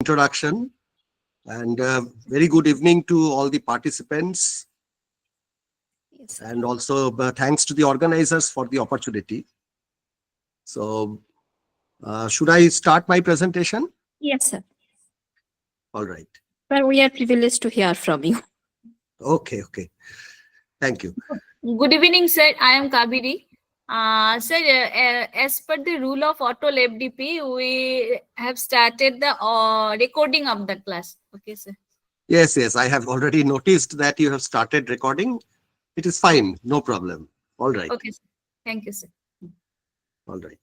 Introduction and very good evening to all the participants, Yes, and also thanks to the organizers for the opportunity. So should I start my presentation? yes, sir. All right. But we are privileged to hear from you. Okay. Thank you. Good evening, sir. I am Kaveri. Sir, as per the rule of ATAL FDP, we have started the recording of the class. Okay, sir. Yes. I have already noticed that you have started recording. It is fine. No problem. All right. Okay, sir. Thank you, sir. All right.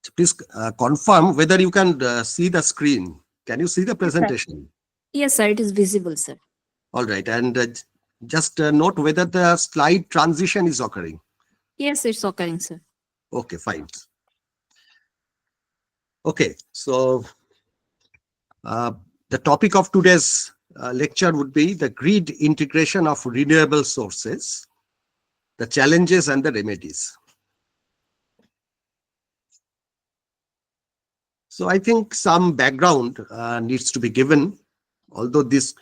So please confirm whether you can see the screen. Can you see the presentation? Yes, sir. It is visible, sir. All right. And just note whether the slide transition is occurring. Yes, it's occurring, sir. Okay, fine. Okay, so the topic of today's lecture would be the grid integration of renewable sources, the challenges and the remedies. So I think some background needs to be given, although this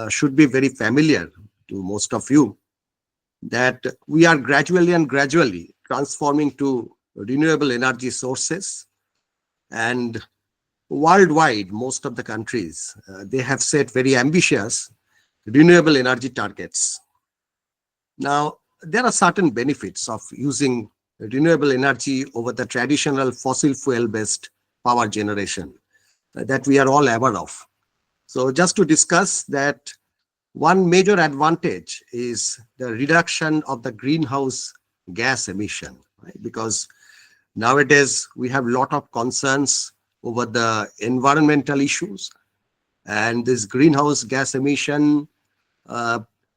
should be very familiar to most of you, that we are gradually transforming to renewable energy sources, and worldwide, most of the countries, they have set very ambitious renewable energy targets. Now, there are certain benefits of using renewable energy over the traditional fossil fuel-based power generation that we are all aware of. So just to discuss that, one major advantage is the reduction of the greenhouse gas emission, right? Because nowadays we have a lot of concerns over the environmental issues, and this greenhouse gas emission,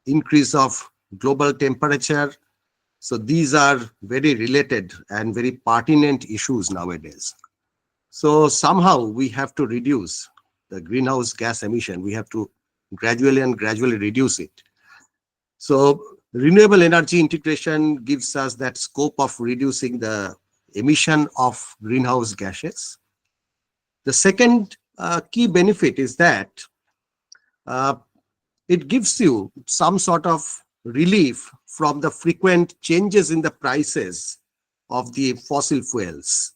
increase of global temperature. So these are very related and very pertinent issues nowadays. So somehow we have to reduce the greenhouse gas emission. We have to gradually reduce it. So renewable energy integration gives us that scope of reducing the emission of greenhouse gases. The second key benefit is that it gives you some sort of relief from the frequent changes in the prices of the fossil fuels.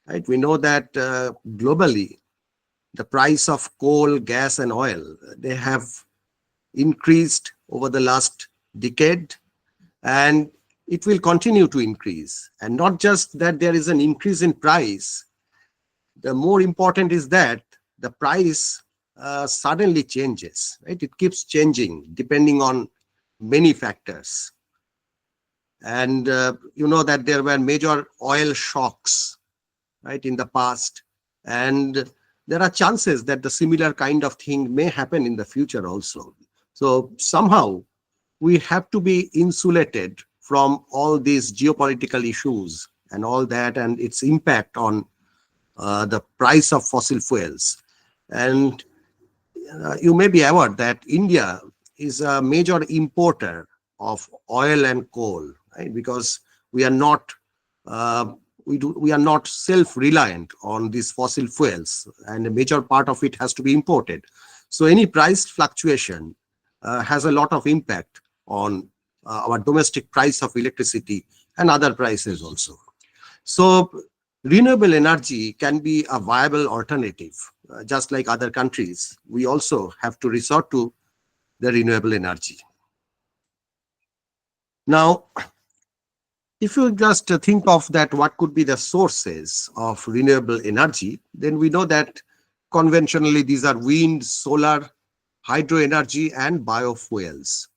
Right? We know that globally, the price of coal, gas, and oil, they have increased over the last decade, and it will continue to increase. And not just that there is an increase in price, the more important is that the price suddenly changes, right? It keeps changing depending on many factors. And you know that there were major oil shocks, right, in the past. And there are chances that the similar kind of thing may happen in the future also. So somehow we have to be insulated from all these geopolitical issues and all that, and its impact on the price of fossil fuels. And you may be aware that India is a major importer of oil and coal, right? Because we are not we are not self-reliant on these fossil fuels, and a major part of it has to be imported. So any price fluctuation has a lot of impact on our domestic price of electricity and other prices also. So renewable energy can be a viable alternative. Just like other countries, we also have to resort to the renewable energy. Now, if you just think of that, what could be the sources of renewable energy, then we know that conventionally these are wind, solar, hydro energy, and biofuels.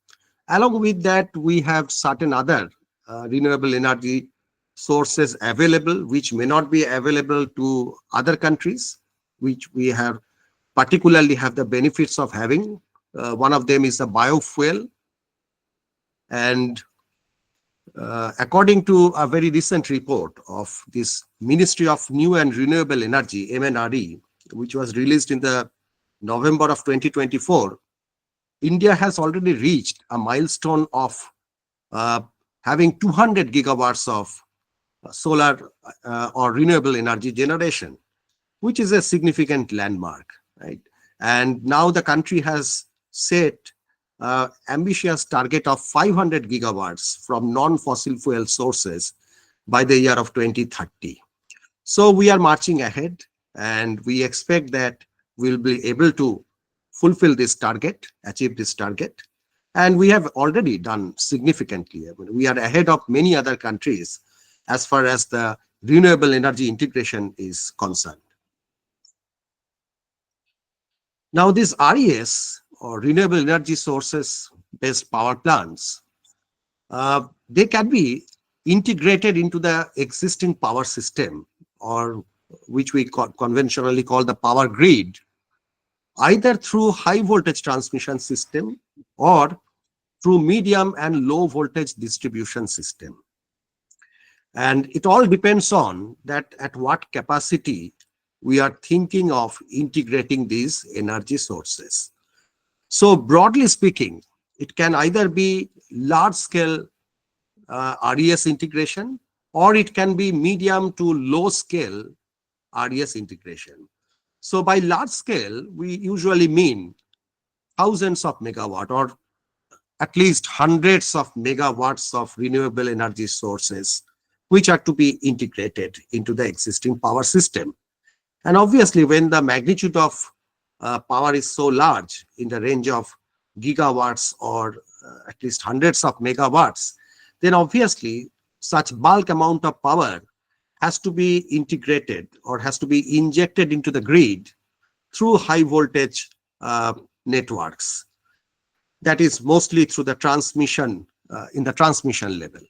Along with that, we have certain other renewable energy sources available, which may not be available to other countries, which we have particularly have the benefits of having. One of them is the biofuel. And according to a very recent report of this Ministry of New and Renewable Energy, MNRE, which was released in the November of 2024, India has already reached a milestone of having 200 gigawatts of solar or renewable energy generation, which is a significant landmark, right? And now the country has set ambitious target of 500 gigawatts from non-fossil fuel sources by the year of 2030. So we are marching ahead, and we expect that we'll be able to fulfill this target, achieve this target. And we have already done significantly. I mean, we are ahead of many other countries as far as the renewable energy integration is concerned. Now, these RES, or renewable energy sources based power plants, they can be integrated into the existing power system, or which we conventionally call the power grid, either through high voltage transmission system or through medium and low voltage distribution system. And it all depends on that at what capacity we are thinking of integrating these energy sources. So broadly speaking, it can either be large scale RES integration, or it can be medium to low scale RES integration. So by large scale, we usually mean thousands of megawatt or at least hundreds of megawatts of renewable energy sources, which are to be integrated into the existing power system. And obviously, when the magnitude of power is so large in the range of gigawatts or at least hundreds of megawatts, then obviously such bulk amount of power has to be integrated or has to be injected into the grid through high voltage networks. That is mostly through the transmission, in the transmission level.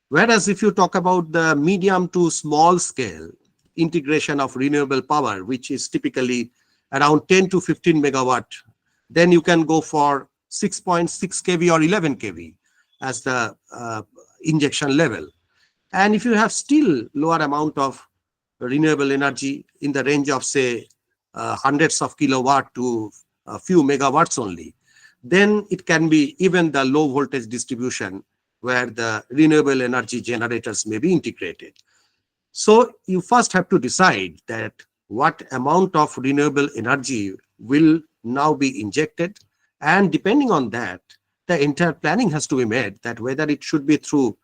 Whereas if you talk about the medium to small scale integration of renewable power, which is typically around 10 to 15 megawatt, then you can go for 6.6 kV or 11 kV as the injection level. And if you have still lower amount of renewable energy in the range of, say, hundreds of kilowatt to a few megawatts only, then it can be even the low voltage distribution where the renewable energy generators may be integrated. So you first have to decide that what amount of renewable energy will now be injected, and depending on that, the entire planning has to be made, that whether it should be through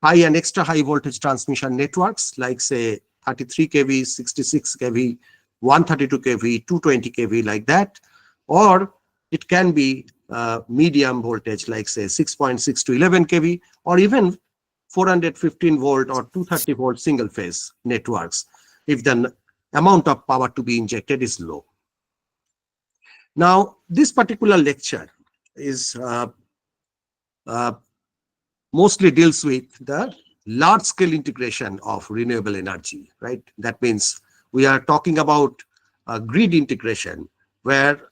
high and extra high voltage transmission networks like, say, 33 kV, 66 kV, 132 kV, 220 kV, like that, or it can be medium voltage like, say, 6.6 to 11 kV, or even 415 volt or 230 volt single phase networks if the amount of power to be injected is low. Now, this particular lecture is mostly deals with the large scale integration of renewable energy, right? That means we are talking about grid integration where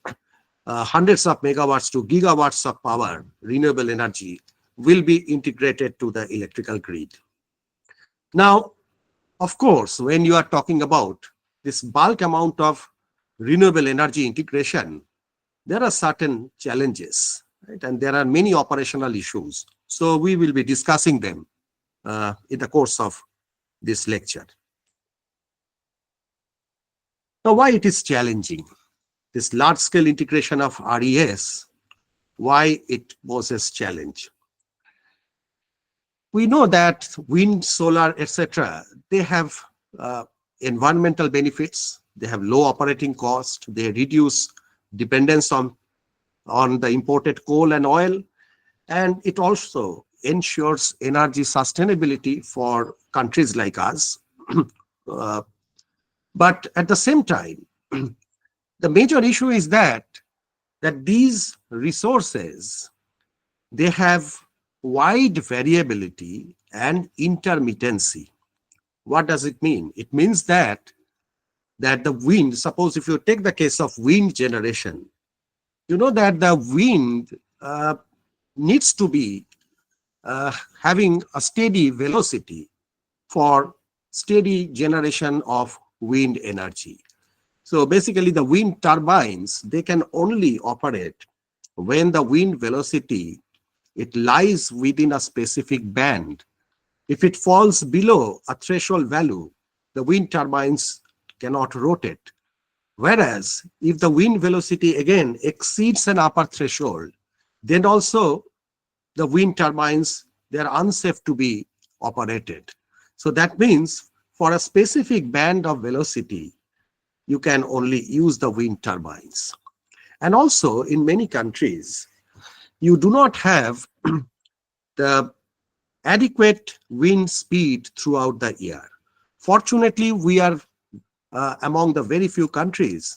hundreds of megawatts to gigawatts of power, renewable energy, will be integrated to the electrical grid. Now, of course, when you are talking about this bulk amount of renewable energy integration, there are certain challenges, right? And there are many operational issues. So we will be discussing them in the course of this lecture. Now, why it is challenging? This large-scale integration of RES, why it poses challenge? We know that wind, solar, etc., they have environmental benefits, they have low operating cost, they reduce dependence on the imported coal and oil, and it also ensures energy sustainability for countries like us. But at the same time, the major issue is that these resources, they have wide variability and intermittency. What does it mean? It means that the wind, suppose if you take the case of wind generation, you know that the wind needs to be having a steady velocity for steady generation of wind energy. So basically the wind turbines, they can only operate when the wind velocity, it lies within a specific band. If it falls below a threshold value, the wind turbines cannot rotate. Whereas if the wind velocity again exceeds an upper threshold, then also the wind turbines, they are unsafe to be operated. So that means for a specific band of velocity, you can only use the wind turbines. And also in many countries, you do not have the adequate wind speed throughout the year. Fortunately, we are among the very few countries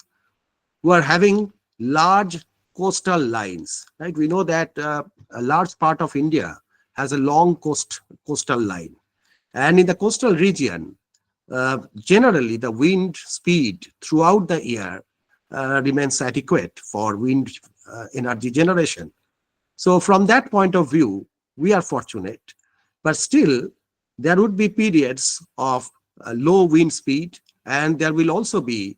who are having large coastal lines, right? We know that a large part of India has a long coastal line. And in the coastal region, generally the wind speed throughout the year remains adequate for wind energy generation. So from that point of view, we are fortunate, but still there would be periods of low wind speed, and there will also be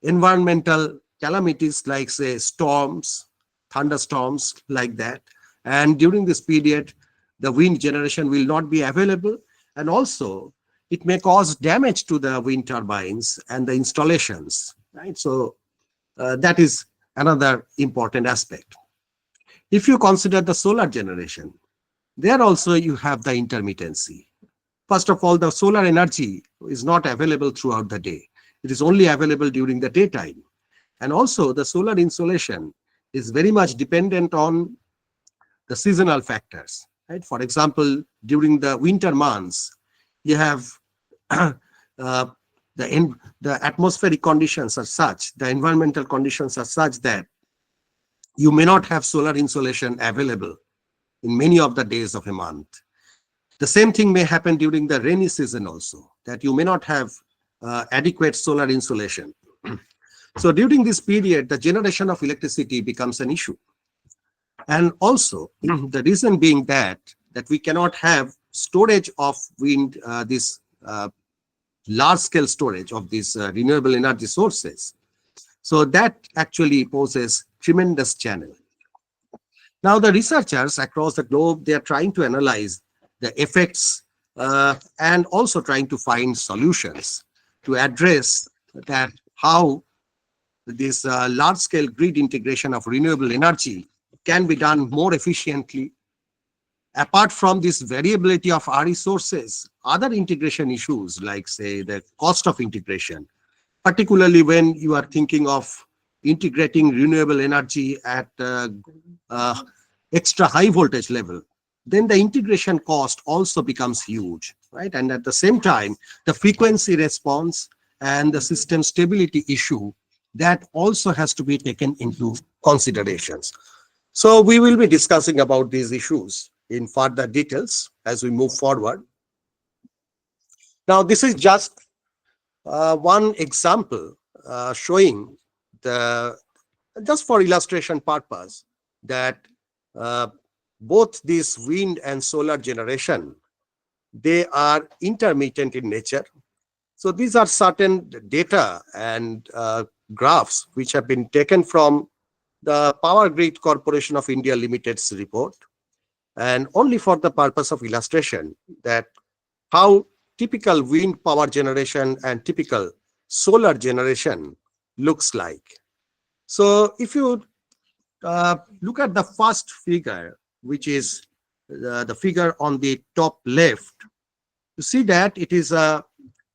environmental calamities like say storms, thunderstorms like that. And during this period, the wind generation will not be available, and also it may cause damage to the wind turbines and the installations, right? So that is another important aspect. If you consider the solar generation, there also you have the intermittency. First of all, the solar energy is not available throughout the day. It is only available during the daytime. And also the solar insolation is very much dependent on the seasonal factors, right? For example, during the winter months, you have the atmospheric conditions are such, the environmental conditions are such that you may not have solar insolation available in many of the days of a month. The same thing may happen during the rainy season also, that you may not have adequate solar insolation. So during this period, the generation of electricity becomes an issue. And also the reason being that we cannot have storage of wind, this large scale storage of these renewable energy sources. So that actually poses tremendous challenge. Now the researchers across the globe, they are trying to analyze the effects and also trying to find solutions to address that, how this large scale grid integration of renewable energy can be done more efficiently. Apart from this variability of our resources, other integration issues like say the cost of integration, particularly when you are thinking of integrating renewable energy at extra high voltage level, then the integration cost also becomes huge, right? And at the same time, the frequency response and the system stability issue, that also has to be taken into considerations. So we will be discussing about these issues in further details as we move forward. Now, this is just one example showing the, just for illustration purpose, that both this wind and solar generation, they are intermittent in nature. So these are certain data and graphs which have been taken from the Power Grid Corporation of India Limited's report, and only for the purpose of illustration that how typical wind power generation and typical solar generation looks like. So if you look at the first figure, which is the figure on the top left, you see that it is a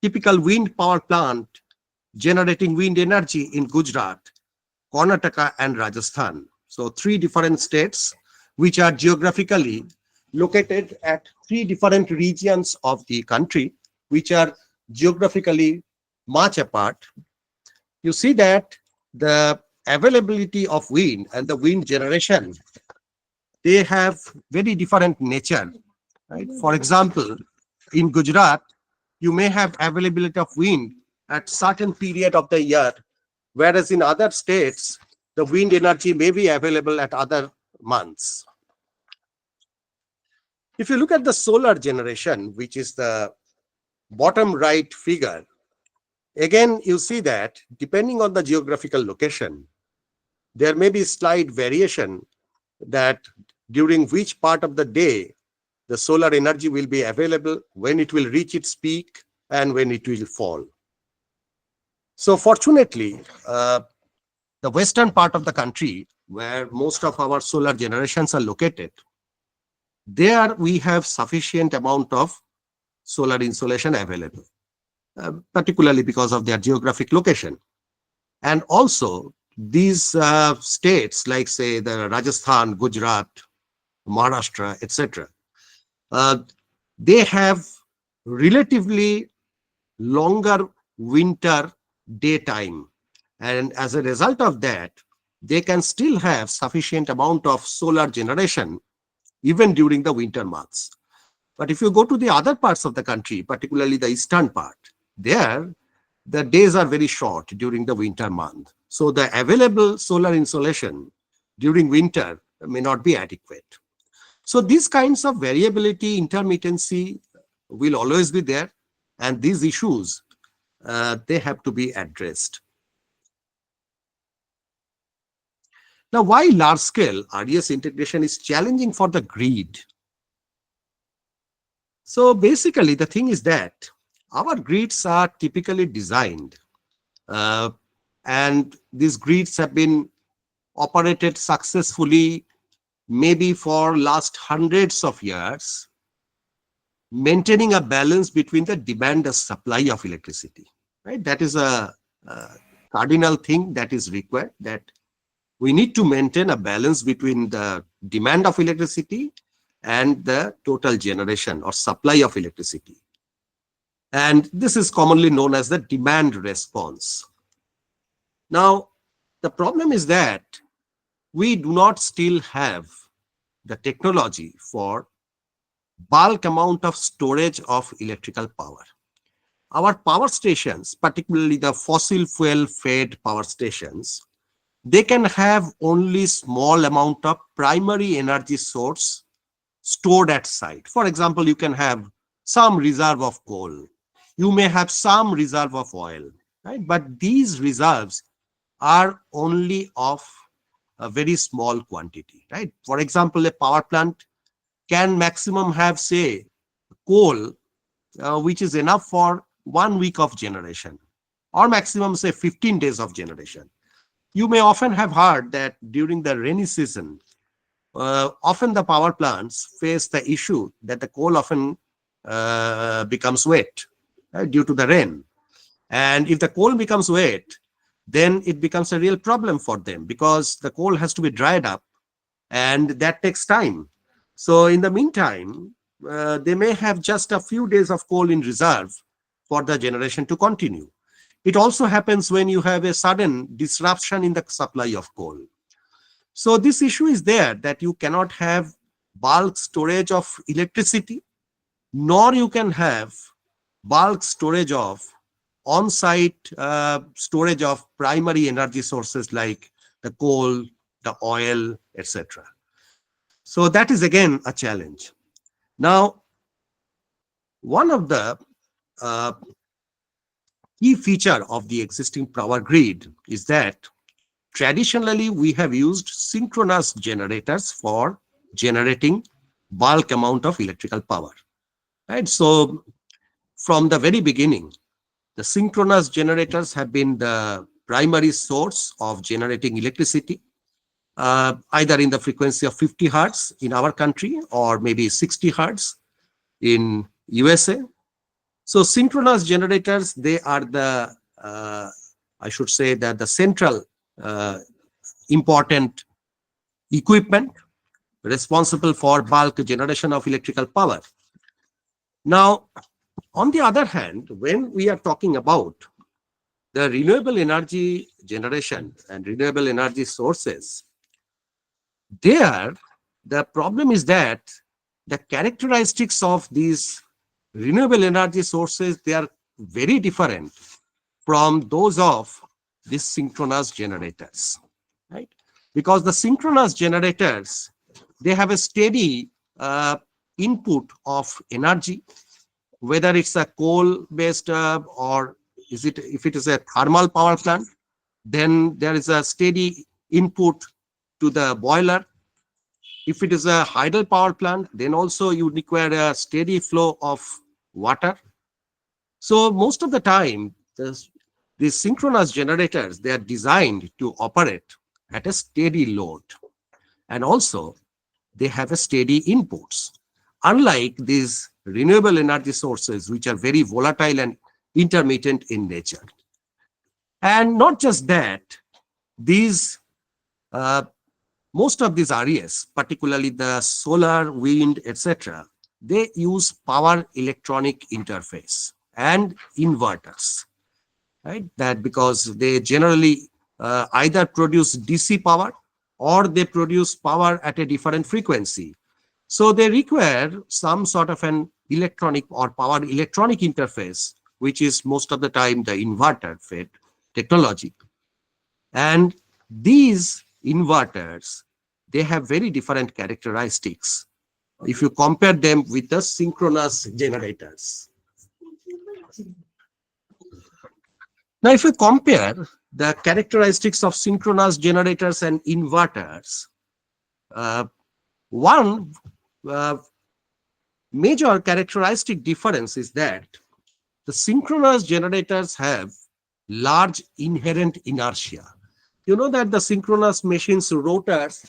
typical wind power plant generating wind energy in Gujarat, Karnataka, and Rajasthan. So three different states which are geographically located at three different regions of the country, which are geographically much apart. You see that the availability of wind and the wind generation, they have very different nature, right? For example, in Gujarat, you may have availability of wind at certain period of the year, whereas in other states, the wind energy may be available at other months. If you look at the solar generation, which is the bottom right figure, again, you see that depending on the geographical location, there may be slight variation that during which part of the day the solar energy will be available, when it will reach its peak, and when it will fall. So fortunately, the western part of the country, where most of our solar generations are located, there we have sufficient amount of solar insolation available, particularly because of their geographic location. And also, these states, like say the Rajasthan, Gujarat, Maharashtra, etc., uh, they have relatively longer winter daytime, and as a result of that, they can still have sufficient amount of solar generation even during the winter months. But if you go to the other parts of the country, particularly the eastern part, there the days are very short during the winter month. So the available solar insolation during winter may not be adequate. So these kinds of variability, intermittency will always be there, and these issues, they have to be addressed. Now, why large-scale RES integration is challenging for the grid? So basically, the thing is that our grids are typically designed, uh, and these grids have been operated successfully maybe for last hundreds of years, maintaining a balance between the demand and supply of electricity. Right? That is a cardinal thing that is required, that we need to maintain a balance between the demand of electricity and the total generation or supply of electricity. And this is commonly known as the demand response. Now, the problem is that we do not still have the technology for bulk amount of storage of electrical power. Our power stations, particularly the fossil fuel fed power stations, they can have only small amount of primary energy source stored at site. For example, you can have some reserve of coal. You may have some reserve of oil, right? But these reserves are only of a very small quantity, right? For example, a power plant can maximum have, say, coal, which is enough for 1 week of generation, or maximum, say, 15 days of generation. You may often have heard that during the rainy season, often the power plants face the issue that the coal often becomes wet, due to the rain. And if the coal becomes wet, then it becomes a real problem for them, because the coal has to be dried up, and that takes time. So in the meantime, they may have just a few days of coal in reserve for the generation to continue. It also happens when you have a sudden disruption in the supply of coal. So this issue is there, that you cannot have bulk storage of electricity, nor you can have bulk storage of on-site storage of primary energy sources like the coal, the oil, etc. So that is again a challenge. Now, one of the uh, key feature of the existing power grid is that traditionally we have used synchronous generators for generating bulk amount of electrical power. Right? So from the very beginning, the synchronous generators have been the primary source of generating electricity, either in the frequency of 50 hertz in our country, or maybe 60 hertz in USA. So synchronous generators, they are the, I should say that the central important equipment responsible for bulk generation of electrical power. Now, on the other hand, when we are talking about the renewable energy generation and renewable energy sources, there the problem is that the characteristics of these renewable energy sources, they are very different from those of these synchronous generators, right? Because the synchronous generators, they have a steady input of energy, whether it's a coal-based or if it is a thermal power plant, then there is a steady input to the boiler. If it is a hydel power plant, then also you require a steady flow of water. So most of the time, these synchronous generators, they are designed to operate at a steady load. And also, they have a steady inputs. Unlike these renewable energy sources, which are very volatile and intermittent in nature. And not just that, these uh, most of these RES, particularly the solar, wind, etc., they use power electronic interface and inverters, right? That because they generally either produce DC power or they produce power at a different frequency. So they require some sort of an electronic or power electronic interface, which is most of the time the inverter fed technology. And these inverters, they have very different characteristics if you compare them with the synchronous generators. Now, if you compare the characteristics of synchronous generators and inverters, one major characteristic difference is that the synchronous generators have large inherent inertia. You know that the synchronous machines rotors,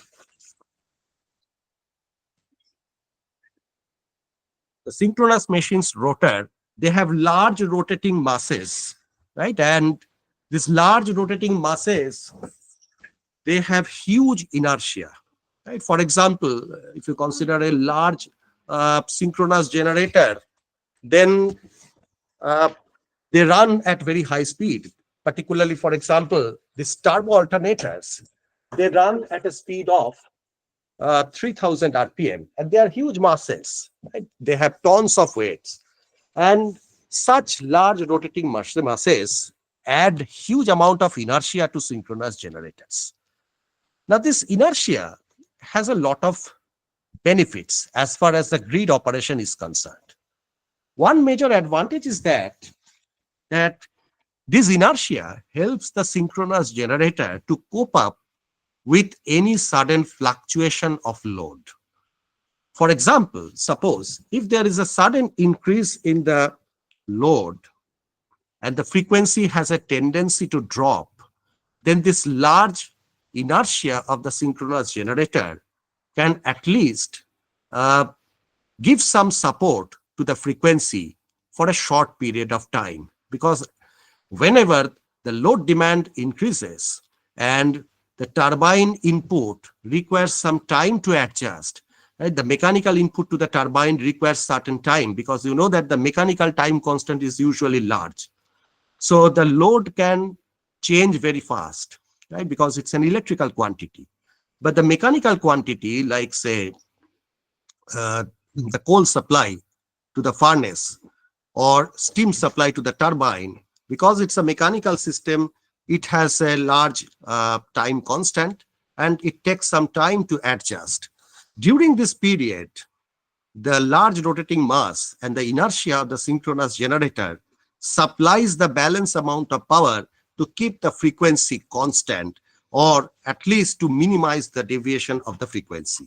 the synchronous machines rotor, they have large rotating masses, right? And these large rotating masses, they have huge inertia, right? For example, if you consider a large synchronous generator, then uh, they run at very high speed. Particularly, for example, these turbo alternators, they run at a speed of 3000 RPM, and they are huge masses, right? They have tons of weights. And such large rotating masses add huge amount of inertia to synchronous generators. Now, this inertia has a lot of benefits as far as the grid operation is concerned. One major advantage is that this inertia helps the synchronous generator to cope up with any sudden fluctuation of load. For example, suppose if there is a sudden increase in the load and the frequency has a tendency to drop, then this large inertia of the synchronous generator can at least give some support to the frequency for a short period of time. Because whenever the load demand increases and the turbine input requires some time to adjust, right? The mechanical input to the turbine requires certain time, because you know that the mechanical time constant is usually large. So the load can change very fast, right? Because it's an electrical quantity. But the mechanical quantity, like say the coal supply to the furnace or steam supply to the turbine, because it's a mechanical system, it has a large time constant and it takes some time to adjust. During this period, the large rotating mass and the inertia of the synchronous generator supplies the balance amount of power to keep the frequency constant, or at least to minimize the deviation of the frequency.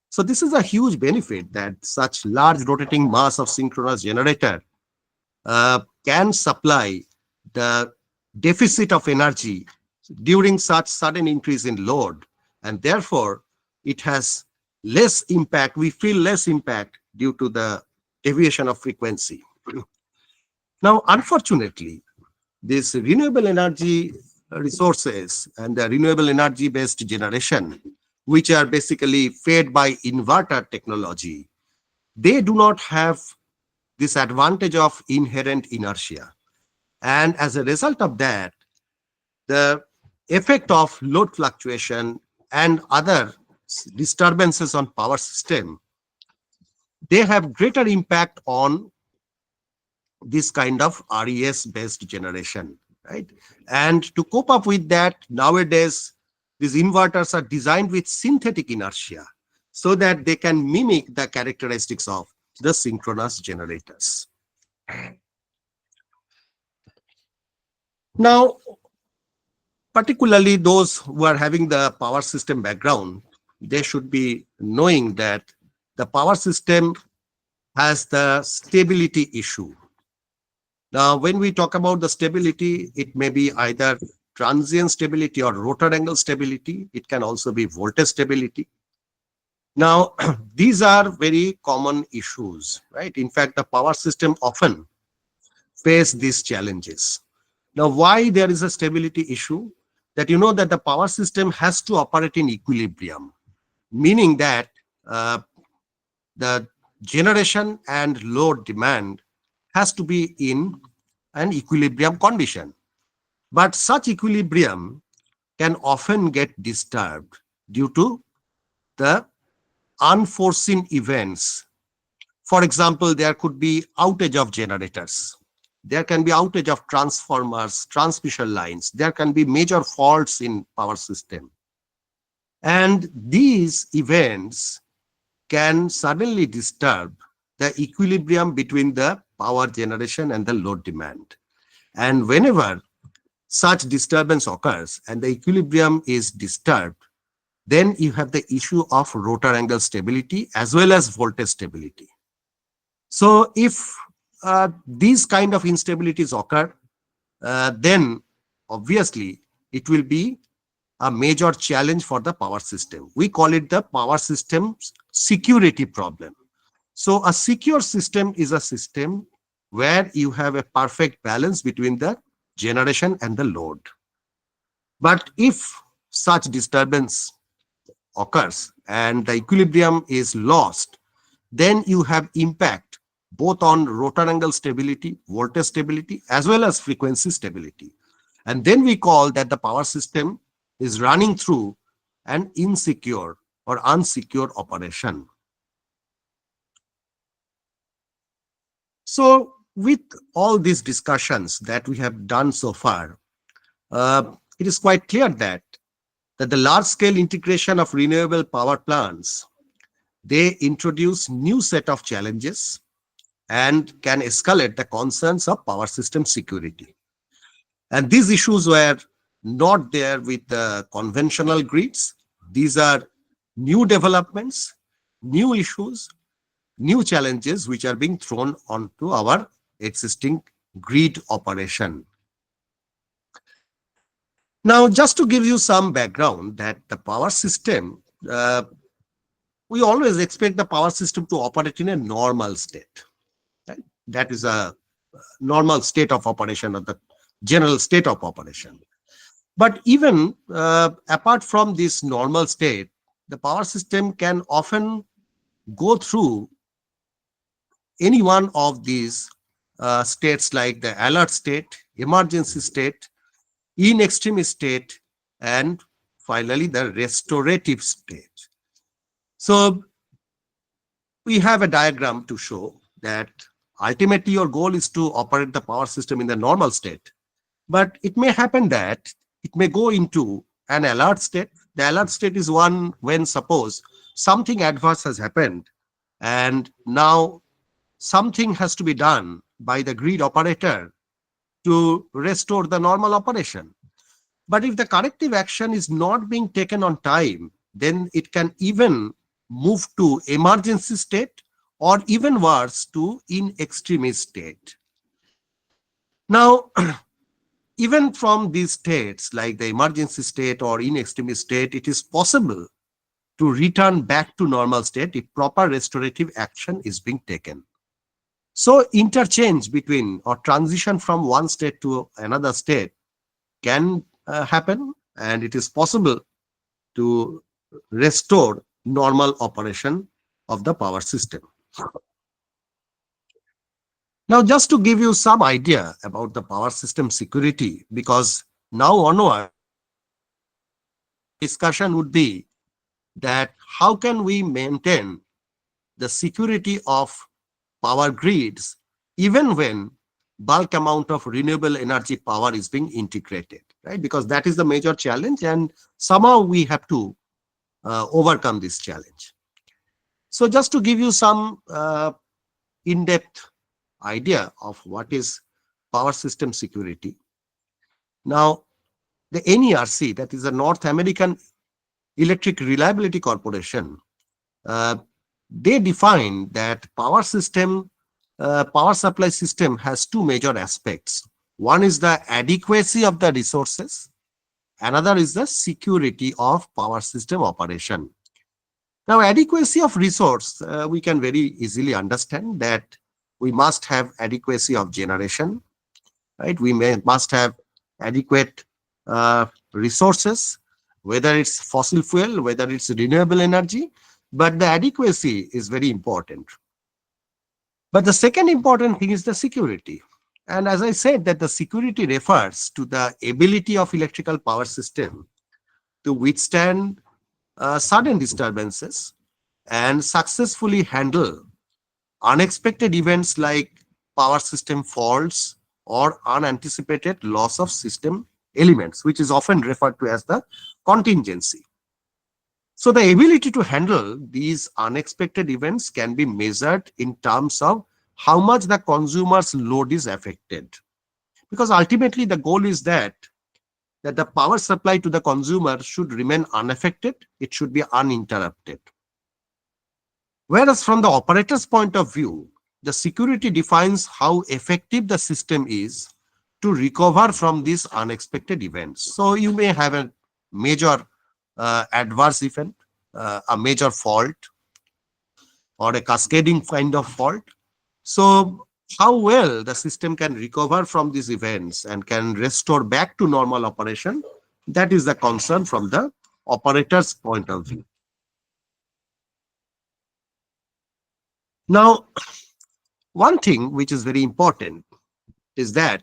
So this is a huge benefit, that such large rotating mass of synchronous generator can supply the deficit of energy during such sudden increase in load, and therefore it has less impact. We feel less impact due to the deviation of frequency. Now, unfortunately, this renewable energy resources and the renewable energy based generation, which are basically fed by inverter technology, they do not have this advantage of inherent inertia. And as a result of that, the effect of load fluctuation and other disturbances on power system, they have greater impact on this kind of RES based generation, right? And to cope up with that, nowadays, these inverters are designed with synthetic inertia so that they can mimic the characteristics of the synchronous generators. Now, particularly those who are having the power system background, they should be knowing that the power system has the stability issue. Now, when we talk about the stability, it may be either transient stability or rotor angle stability. It can also be voltage stability. Now, these are very common issues, right? In fact, the power system often face these challenges. Now, why there is a stability issue? That you know that the power system has to operate in equilibrium, meaning that the generation and load demand has to be in an equilibrium condition. But such equilibrium can often get disturbed due to the unforeseen events. For example, there could be outage of generators. There can be outage of transformers, transmission lines. There can be major faults in power system. And these events can suddenly disturb the equilibrium between the power generation and the load demand. And whenever such disturbance occurs and the equilibrium is disturbed, then you have the issue of rotor angle stability as well as voltage stability. So if these kind of instabilities occur, then obviously it will be a major challenge for the power system. We call it the power system's security problem. So a secure system is a system where you have a perfect balance between the generation and the load. But if such disturbance occurs and the equilibrium is lost, then you have impact both on rotor angle stability, voltage stability, as well as frequency stability. And then we call that the power system is running through an insecure or unsecure operation. So with all these discussions that we have done so far, it is quite clear that the large-scale integration of renewable power plants, they introduce new set of challenges and can escalate the concerns of power system security. And these issues were not there with the conventional grids. These are new developments, new issues, new challenges which are being thrown onto our existing grid operation. Now, just to give you some background that the power system, we always expect the power system to operate in a normal state. Right? That is a normal state of operation or the general state of operation. But even apart from this normal state, the power system can often go through any one of these states like the alert state, emergency state, in extreme state, and finally the restorative state. So we have a diagram to show that ultimately your goal is to operate the power system in the normal state. But it may happen that it may go into an alert state. The alert state is one when suppose something adverse has happened and now something has to be done by the grid operator to restore the normal operation. But if the corrective action is not being taken on time, then it can even move to emergency state or even worse to in extremis state. Now, even from these states like the emergency state or in extremis state, it is possible to return back to normal state if proper restorative action is being taken. So interchange between or transition from one state to another state can happen, and it is possible to restore normal operation of the power system. Now, just to give you some idea about the power system security, because now onward, discussion would be that how can we maintain the security of power grids even when bulk amount of renewable energy power is being integrated, right? Because that is the major challenge, and somehow we have to overcome this challenge. So just to give you some in-depth idea of what is power system security. Now, the NERC, that is the North American Electric Reliability Corporation, they define that power supply system has two major aspects. One is the adequacy of the resources. Another is the security of power system operation. Now, adequacy of resource, we can very easily understand that we must have adequacy of generation, right? Must have adequate resources, whether it's fossil fuel, whether it's renewable energy, but the adequacy is very important. But the second important thing is the security. And as I said, that the security refers to the ability of electrical power system to withstand sudden disturbances and successfully handle unexpected events like power system faults or unanticipated loss of system elements, which is often referred to as the contingency. So the ability to handle these unexpected events can be measured in terms of how much the consumer's load is affected. Because ultimately the goal is that the power supply to the consumer should remain unaffected, it should be uninterrupted. Whereas from the operator's point of view, the security defines how effective the system is to recover from these unexpected events. So you may have a major adverse event, a major fault, or a cascading kind of fault. So how well the system can recover from these events and can restore back to normal operation, that is the concern from the operator's point of view. Now, one thing which is very important is that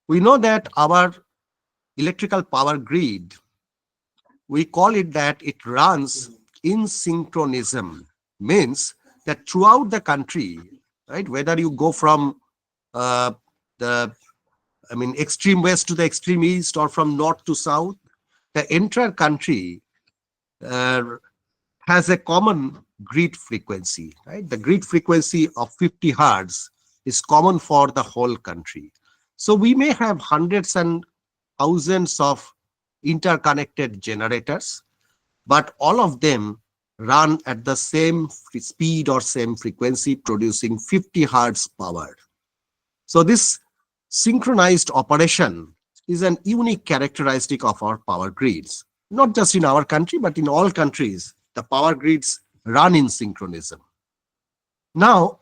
we know that our electrical power grid, we call it that it runs in synchronism, means that throughout the country, right, whether you go from extreme west to the extreme east or from north to south, the entire country has a common grid frequency, right? The grid frequency of 50 hertz is common for the whole country. So we may have hundreds and thousands of interconnected generators, but all of them run at the same speed or same frequency, producing 50 hertz power. So this synchronized operation is an unique characteristic of our power grids, not just in our country, but in all countries, the power grids run in synchronism. Now,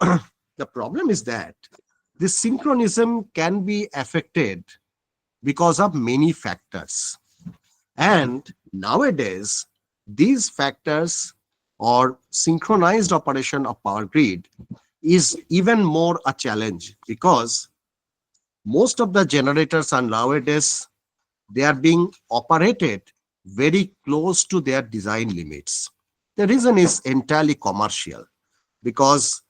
the problem is that this synchronism can be affected because of many factors. And nowadays, these factors or synchronized operation of power grid is even more a challenge, because most of the generators are nowadays, they are being operated very close to their design limits. The reason is entirely commercial, because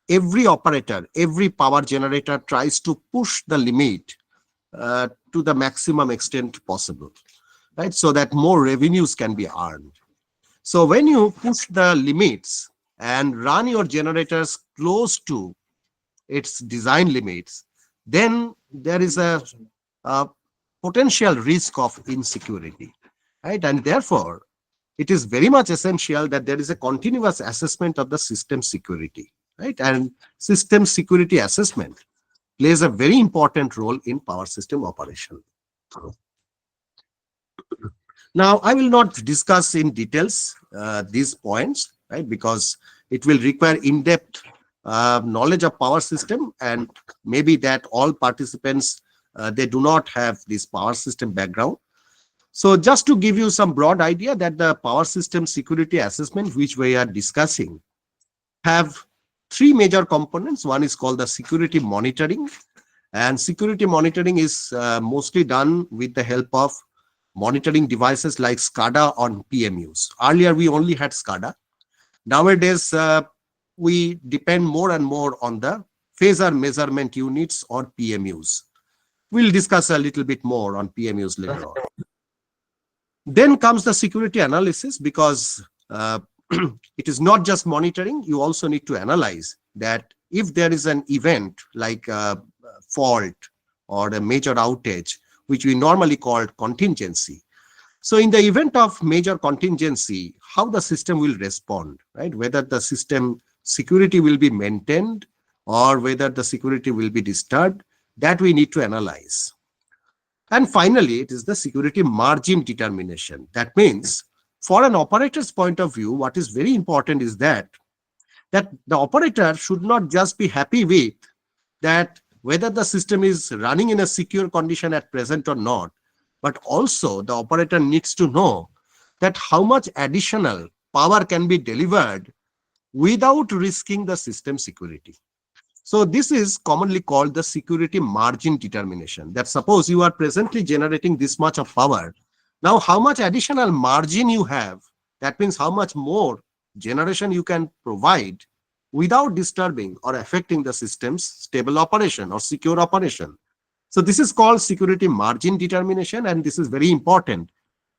every operator, every power generator tries to push the limit to the maximum extent possible, right? So that more revenues can be earned. So when you push the limits and run your generators close to its design limits, then there is a potential risk of insecurity, right? And therefore, it is very much essential that there is a continuous assessment of the system security, right? And system security assessment plays a very important role in power system operation. Now, I will not discuss in details these points, right? Because it will require in-depth knowledge of power system, and maybe that all participants, they do not have this power system background. So just to give you some broad idea that the power system security assessment, which we are discussing, have three major components. One is called the security monitoring, and security monitoring is mostly done with the help of monitoring devices like SCADA on PMUs. Earlier, we only had SCADA. Nowadays, we depend more and more on the phasor measurement units or PMUs. We'll discuss a little bit more on PMUs later on. Then comes the security analysis, because it is not just monitoring. You also need to analyze that if there is an event like a fault or a major outage, which we normally call contingency. So in the event of major contingency, how the system will respond, right? Whether the system security will be maintained or whether the security will be disturbed, that we need to analyze. And finally, it is the security margin determination. That means for an operator's point of view, what is very important is that the operator should not just be happy with that whether the system is running in a secure condition at present or not, but also the operator needs to know that how much additional power can be delivered without risking the system security. So this is commonly called the security margin determination, that suppose you are presently generating this much of power. Now, how much additional margin you have, that means how much more generation you can provide without disturbing or affecting the system's stable operation or secure operation. So this is called security margin determination, and this is very important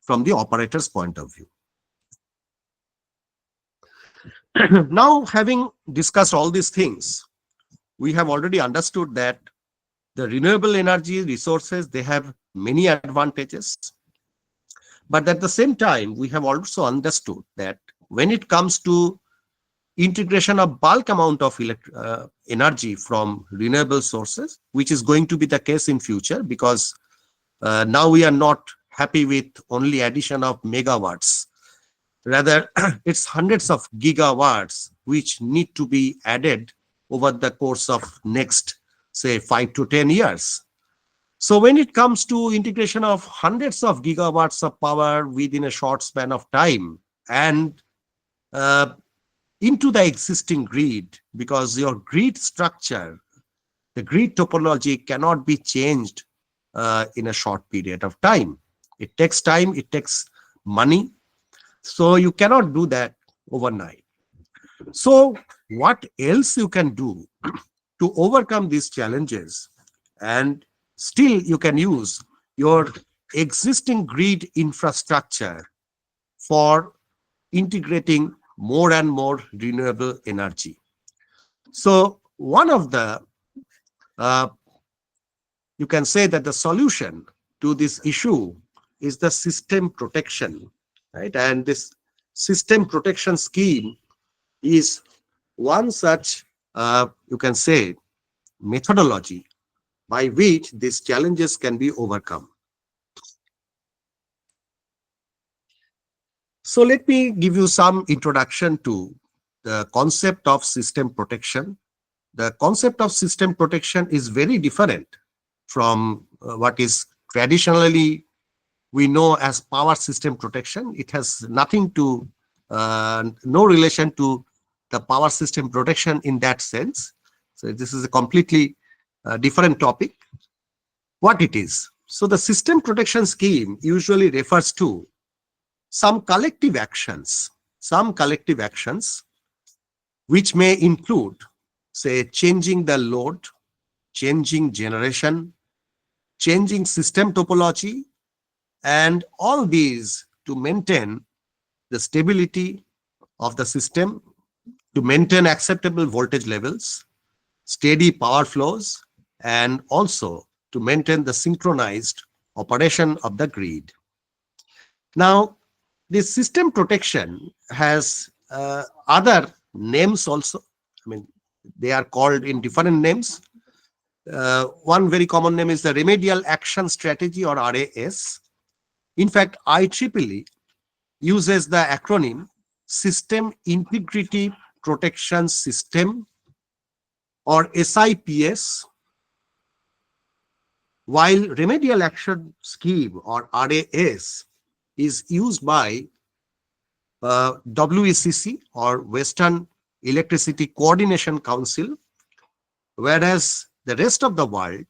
from the operator's point of view. Now, having discussed all these things, we have already understood that the renewable energy resources, they have many advantages. But at the same time, we have also understood that when it comes to integration of bulk amount of energy from renewable sources, which is going to be the case in future, because now we are not happy with only addition of megawatts. Rather, it's hundreds of gigawatts which need to be added over the course of next, say, 5 to 10 years. So when it comes to integration of hundreds of gigawatts of power within a short span of time and into the existing grid, because your grid structure, the grid topology cannot be changed in a short period of time. It takes time, it takes money. So you cannot do that overnight. So what else you can do to overcome these challenges, and still you can use your existing grid infrastructure for integrating more and more renewable energy. So one of the, you can say that the solution to this issue is the system protection, right? And this system protection scheme is one such, you can say, methodology by which these challenges can be overcome. So let me give you some introduction to the concept of system protection. The concept of system protection is very different from what is traditionally we know as power system protection. It has nothing to, no relation to the power system protection in that sense. So this is a completely different topic. What it is? So the system protection scheme usually refers to some collective actions which may include, say, changing the load, changing generation, changing system topology, and all these to maintain the stability of the system, to maintain acceptable voltage levels, steady power flows, and also to maintain the synchronized operation of the grid. Now, this system protection has other names also. I mean, they are called in different names. One very common name is the Remedial Action Strategy, or RAS. In fact, IEEE uses the acronym System Integrity Protection System, or SIPS, while Remedial Action Scheme, or RAS, is used by WECC, or Western Electricity Coordination Council, whereas the rest of the world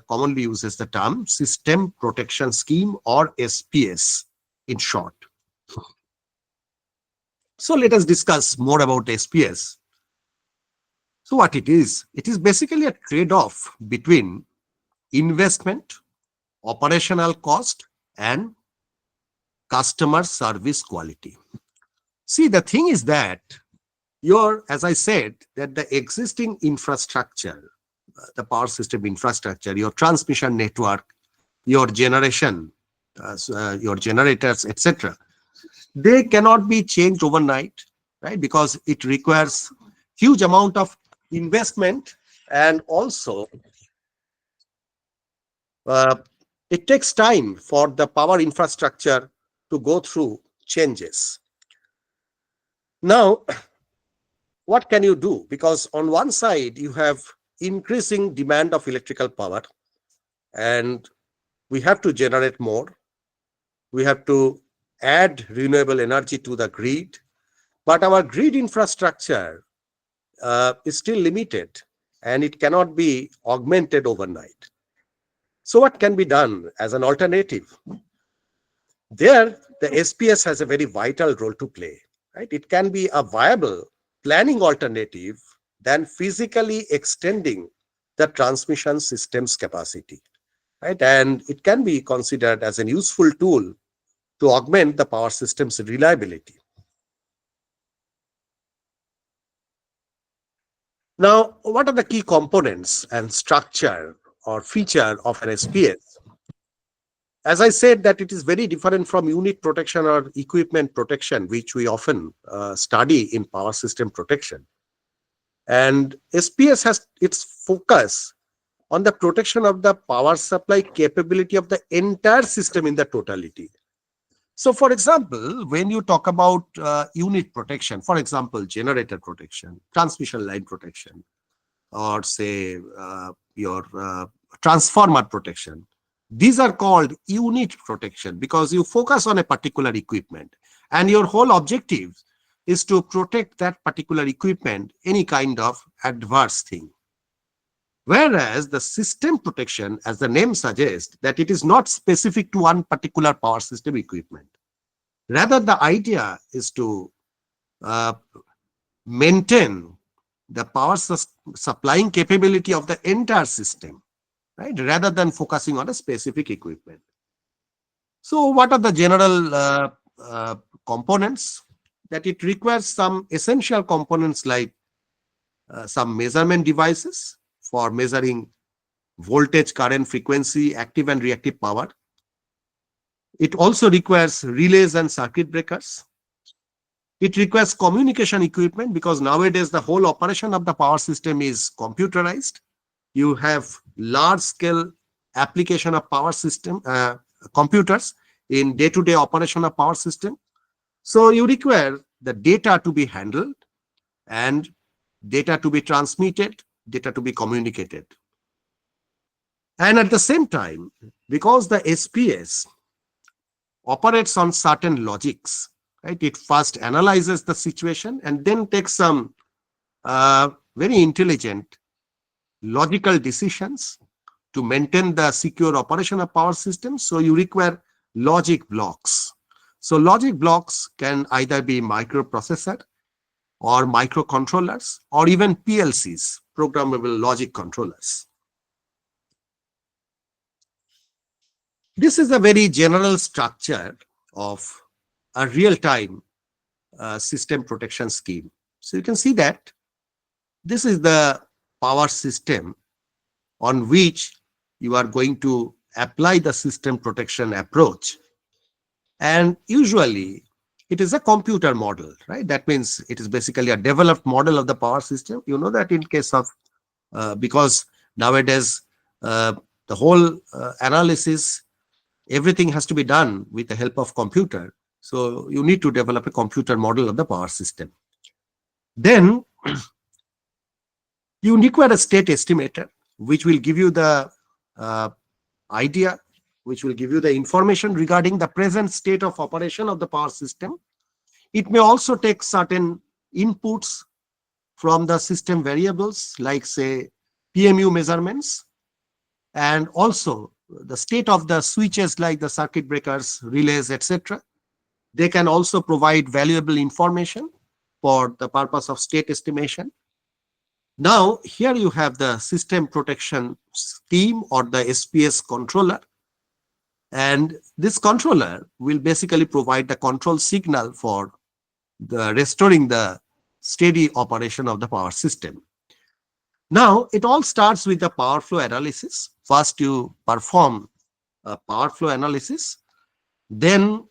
commonly uses the term System Protection Scheme, or SPS in short. So let us discuss more about SPS. So what it is basically a trade-off between investment, operational cost, and customer service quality. See, the thing is that as I said, that the existing infrastructure, the power system infrastructure, your transmission network, your generation, your generators, etc., they cannot be changed overnight, right? Because it requires huge amount of investment, and also uh, it takes time for the power infrastructure to go through changes. Now, what can you do? Because on one side, you have increasing demand of electrical power, and we have to generate more. We have to add renewable energy to the grid, but our grid infrastructure is still limited, and it cannot be augmented overnight. So what can be done as an alternative? There, the SPS has a very vital role to play, right? It can be a viable planning alternative than physically extending the transmission system's capacity, right? And it can be considered as a useful tool to augment the power system's reliability. Now, what are the key components and structure or feature of an SPS? As I said, that it is very different from unit protection or equipment protection, which we often study in power system protection. And SPS has its focus on the protection of the power supply capability of the entire system in the totality. So, for example, when you talk about unit protection, for example, generator protection, transmission line protection, or say your transformer protection, these are called unit protection because you focus on a particular equipment, and your whole objective is to protect that particular equipment, any kind of adverse thing. Whereas the system protection, as the name suggests, that it is not specific to one particular power system equipment. Rather, the idea is to maintain the power supplying capability of the entire system, right? Rather than focusing on a specific equipment. So what are the general components? That it requires some essential components like some measurement devices for measuring voltage, current, frequency, active and reactive power. It also requires relays and circuit breakers. It requires communication equipment because nowadays the whole operation of the power system is computerized. You have large scale application of power system computers in day-to-day operation of power system. So you require the data to be handled and data to be transmitted, data to be communicated. And at the same time, because the SPS operates on certain logics, right? It first analyzes the situation and then takes some very intelligent logical decisions to maintain the secure operation of power systems. So you require logic blocks. So logic blocks can either be microprocessor or microcontrollers or even PLCs, programmable logic controllers. This is a very general structure of a real-time system protection scheme. So you can see that this is the power system on which you are going to apply the system protection approach. And usually it is a computer model, right? That means it is basically a developed model of the power system. You know that in case of, because nowadays the whole analysis, everything has to be done with the help of computer. So you need to develop a computer model of the power system. Then you require a state estimator, which will give you the idea, which will give you the information regarding the present state of operation of the power system. It may also take certain inputs from the system variables, like say PMU measurements, and also the state of the switches like the circuit breakers, relays, etc. They can also provide valuable information for the purpose of state estimation. Now, here you have the system protection scheme or the SPS controller. And this controller will basically provide the control signal for the restoring the steady operation of the power system. Now, it all starts with the power flow analysis. First, you perform a power flow analysis. Then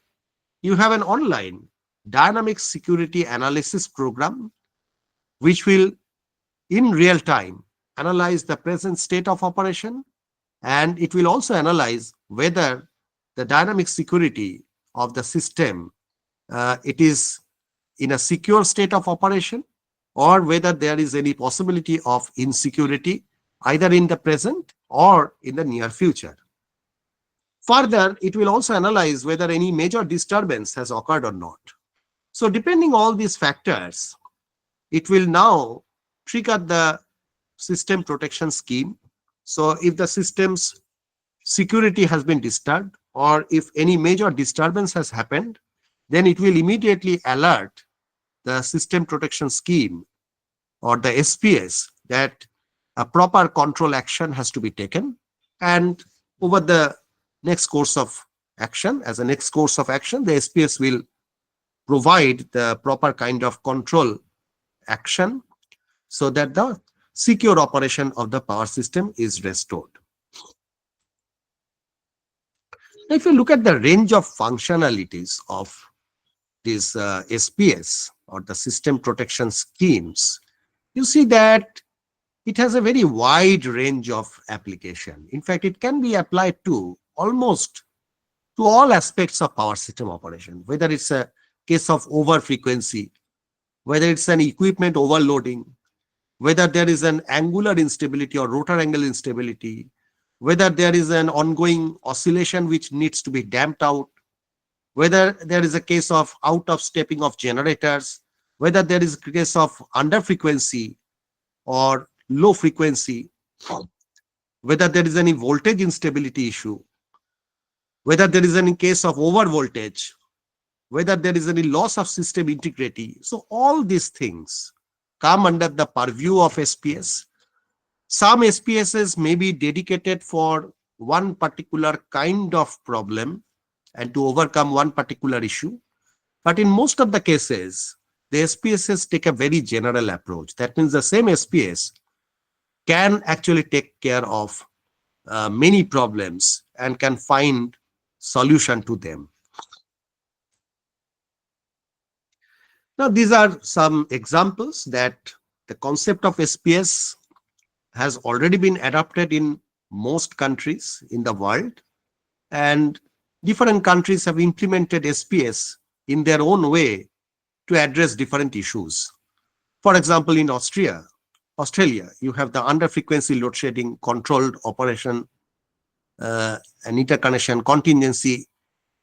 you have an online dynamic security analysis program, which will in real time analyze the present state of operation, and it will also analyze whether the dynamic security of the system it is in a secure state of operation, or whether there is any possibility of insecurity either in the present or in the near future. Further, it will also analyze whether any major disturbance has occurred or not. So depending on all these factors, it will now trigger the system protection scheme. So if the system's security has been disturbed, or if any major disturbance has happened, then it will immediately alert the system protection scheme or the SPS that a proper control action has to be taken. And over the next course of action, as a next course of action, the SPS will provide the proper kind of control action so that the secure operation of the power system is restored. Now, if you look at the range of functionalities of this SPS or the system protection schemes, you see that it has a very wide range of application. In fact, it can be applied to almost to all aspects of power system operation, whether it's a case of over frequency, whether it's an equipment overloading, whether there is an angular instability or rotor angle instability, whether there is an ongoing oscillation which needs to be damped out, whether there is a case of out of stepping of generators, whether there is a case of under frequency or low frequency, whether there is any voltage instability issue, whether there is any case of over voltage, whether there is any loss of system integrity. So all these things come under the purview of SPS. Some SPSs may be dedicated for one particular kind of problem and to overcome one particular issue. But in most of the cases, the SPSs take a very general approach. That means the same SPS can actually take care of many problems and can find solution to them. Now, these are some examples that the concept of SPS has already been adopted in most countries in the world, and different countries have implemented SPS in their own way to address different issues. For example, in Australia, you have the under frequency load shedding controlled operation and interconnection contingency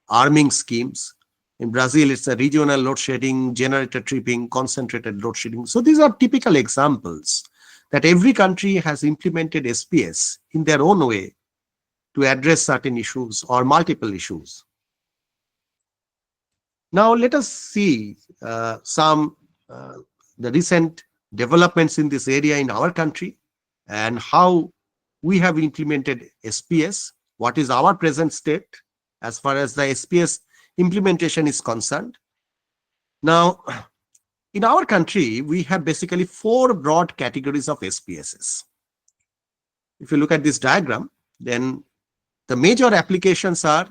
arming schemes. In Brazil, it's a regional load shedding, generator tripping, concentrated load shedding. So these are typical examples that every country has implemented SPS in their own way to address certain issues or multiple issues. Now let us see some the recent developments in this area in our country and how we have implemented SPS. What is our present state as far as the SPS implementation is concerned? Now, in our country, we have basically 4 broad categories of SPSs. If you look at this diagram, then the major applications are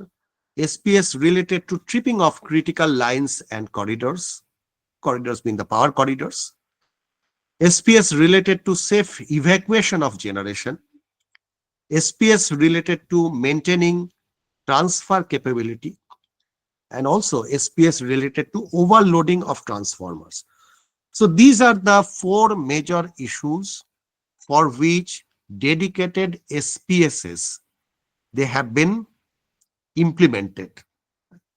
SPS related to tripping of critical lines and corridors, corridors being the power corridors, SPS related to safe evacuation of generation, SPS related to maintaining transfer capability, and also SPS related to overloading of transformers. So these are the 4 major issues for which dedicated SPSs, they have been implemented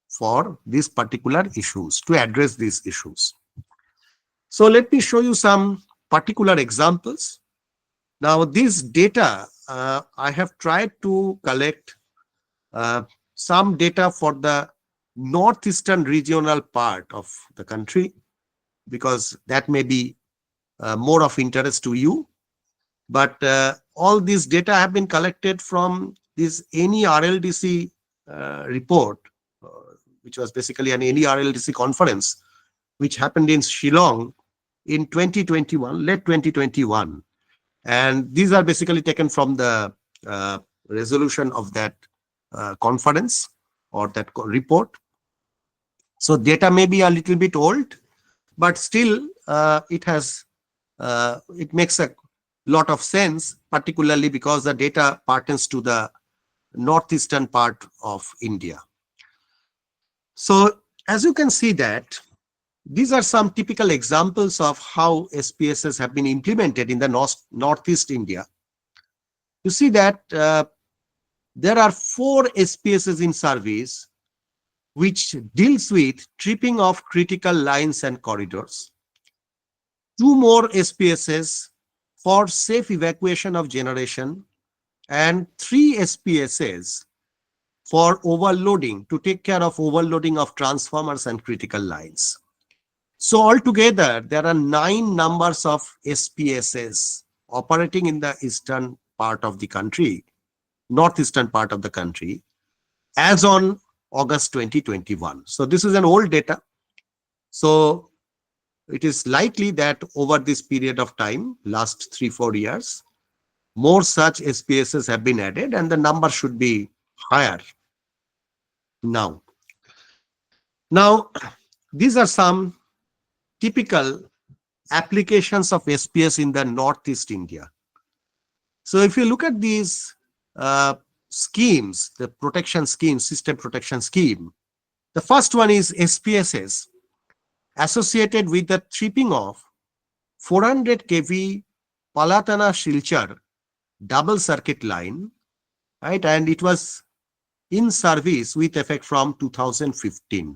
for these particular issues, to address these issues. So let me show you some particular examples. Now this data, I have tried to collect some data for the northeastern regional part of the country, because that may be more of interest to you. But all these data have been collected from this NERLDC report, which was basically an NERLDC conference, which happened in Shillong in 2021, late 2021. And these are basically taken from the resolution of that conference or that report. So data may be a little bit old, but still it makes a lot of sense, particularly because the data pertains to the northeastern part of India. So as you can see that these are some typical examples of how SPSS have been implemented in the northeast India. You see that there are 4 SPSS in service which deals with tripping of critical lines and corridors. 2 more SPSS for safe evacuation of generation, and 3 SPSS for overloading, to take care of overloading of transformers and critical lines. So altogether, there are 9 numbers of SPSS operating in the eastern part of the country, northeastern part of the country, as on August 2021. So this is an old data. So it is likely that over this period of time, last 3-4 years, more such SPSS have been added and the number should be higher now. Now, these are some typical applications of SPS in the northeast India. So if you look at these schemes, the protection scheme, system protection scheme, the first one is SPSS associated with the tripping of 400 kV Palatana Silchar double circuit line, right? And it was in service with effect from 2015.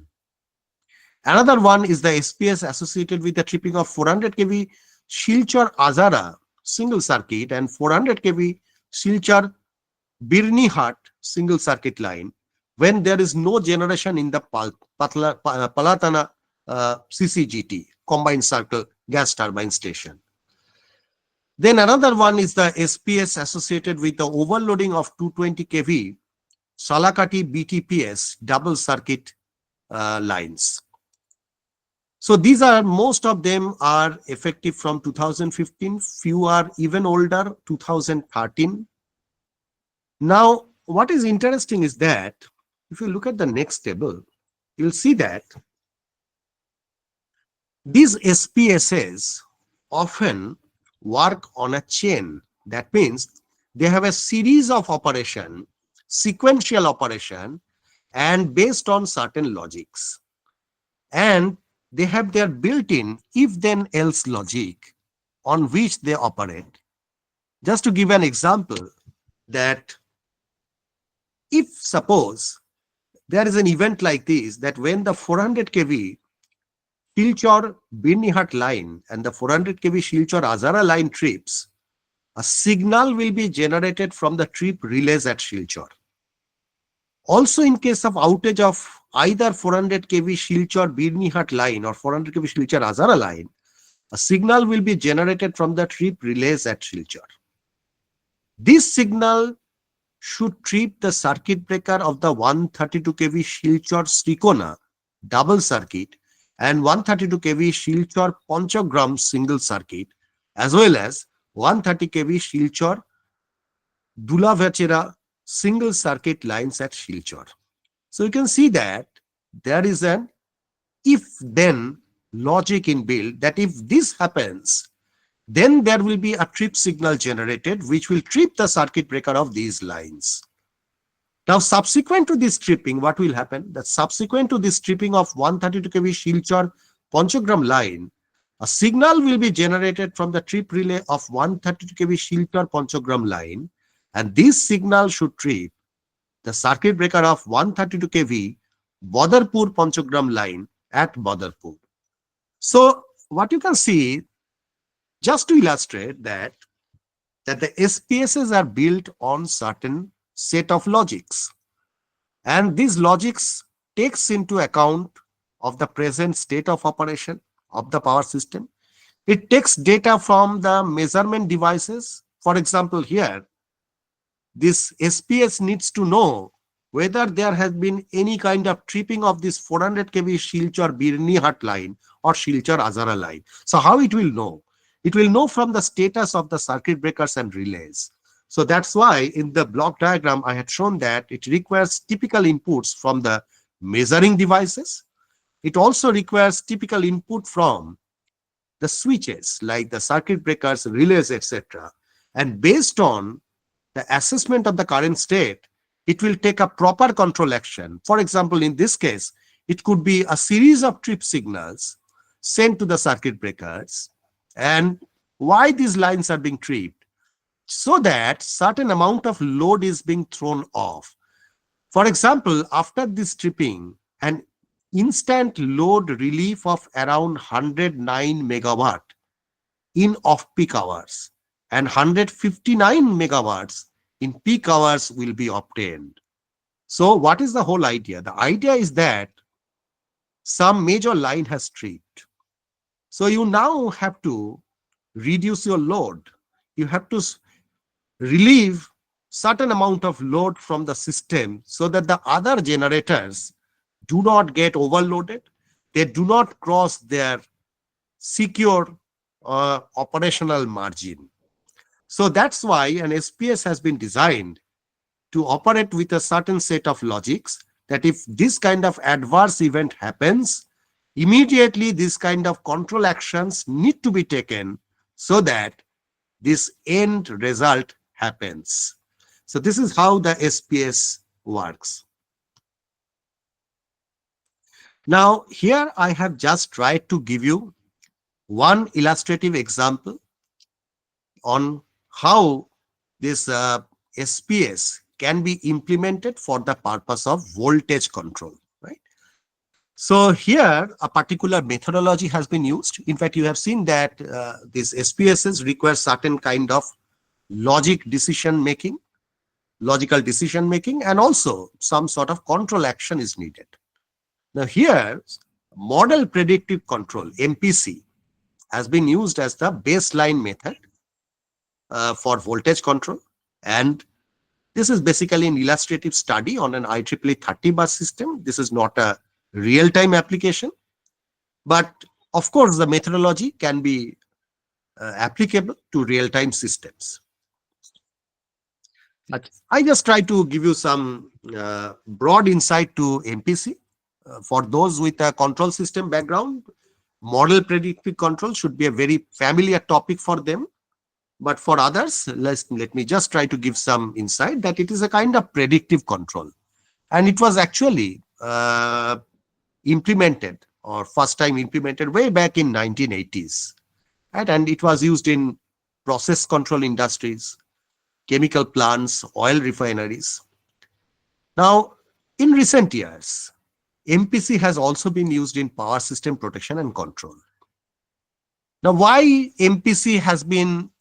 Another one is the SPS associated with the tripping of 400 kV Silchar Azara single circuit and 400 kV Silchar Birnihat single circuit line when there is no generation in the Palatana CCGT, combined cycle gas turbine station. Then another one is the SPS associated with the overloading of 220 kV Salakati BTPS double circuit lines. So these are, most of them are effective from 2015, few are even older, 2013. Now, what is interesting is that if you look at the next table, you'll see that these SPSS often work on a chain. That means they have a series of operation, sequential operation, and based on certain logics. And they have their built-in if-then-else logic on which they operate. Just to give an example, that if suppose there is an event like this, that when the 400 kV Silchar Birnihat line and the 400 kV Silchar Azara line trips, a signal will be generated from the trip relays at Silchar. Also, in case of outage of either 400 kV Silchar Birnihat line or 400 kV Silchar Azara line, a signal will be generated from the trip relays at Silchar. This signal should trip the circuit breaker of the 132 kV Silchar Srikona double circuit and 132 kV Silchar Panchagram single circuit, as well as 130 kV Silchar Dulavachera single circuit lines at Silchar. So you can see that there is an if-then logic inbuilt, that if this happens, then there will be a trip signal generated which will trip the circuit breaker of these lines. Now, subsequent to this tripping, what will happen? That subsequent to this tripping of 132 kV Silchar Panchagram line, a signal will be generated from the trip relay of 132 kV Silchar Panchagram line, and this signal should trip the circuit breaker of 132 kV Badarpur Panchagram line at Badarpur. So what you can see, just to illustrate that the SPSs are built on certain set of logics, and these logics takes into account of the present state of operation of the power system. It takes data from the measurement devices. For example, here this SPS needs to know whether there has been any kind of tripping of this 400 kV Silchar Birnihat line or Silchar Azara line. So how it will know? It will know from the status of the circuit breakers and relays. So that's why in the block diagram I had shown that it requires typical inputs from the measuring devices. It also requires typical input from the switches like the circuit breakers, relays, etc. And based on the assessment of the current state, it will take a proper control action. For example, in this case, it could be a series of trip signals sent to the circuit breakers, and why these lines are being tripped, so that certain amount of load is being thrown off. For example, after this tripping, an instant load relief of around 109 megawatt in off-peak hours and 159 megawatts in peak hours will be obtained. So what is the whole idea? The idea is that some major line has tripped. So you now have to reduce your load. You have to relieve certain amount of load from the system so that the other generators do not get overloaded. They do not cross their secure operational margin. So that's why an SPS has been designed to operate with a certain set of logics, that if this kind of adverse event happens, immediately this kind of control actions need to be taken so that this end result happens. So this is how the SPS works. Now here I have just tried to give you one illustrative example on how this SPS can be implemented for the purpose of voltage control, right? So here a particular methodology has been used. In fact, you have seen that these SPSs require certain kind of logical decision making, and also some sort of control action is needed. Now here, model predictive control, MPC, has been used as the baseline method for voltage control, and this is basically an illustrative study on an IEEE 30 bus system. This is not a real-time application, but of course the methodology can be applicable to real-time systems. But I just try to give you some broad insight to MPC. For those with a control system background, model predictive control should be a very familiar topic for them. But for others, let me just try to give some insight that it is a kind of predictive control. And it was actually implemented, or first time implemented, way back in 1980s. Right? And it was used in process control industries, chemical plants, oil refineries. Now, in recent years, MPC has also been used in power system protection and control. Now, why MPC has been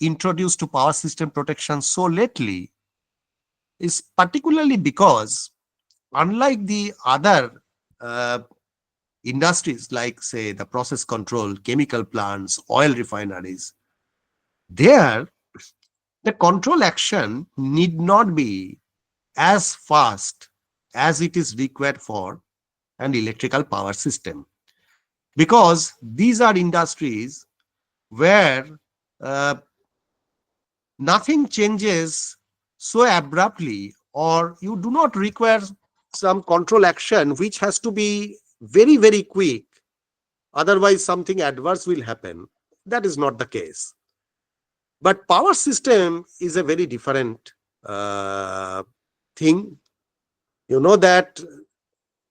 introduced to power system protection so lately is particularly because, unlike the other industries like, say, the process control, chemical plants, oil refineries, there the control action need not be as fast as it is required for an electrical power system, because these are industries where nothing changes so abruptly, or you do not require some control action which has to be very, very quick. Otherwise, something adverse will happen. That is not the case. But power system is a very different thing. You know that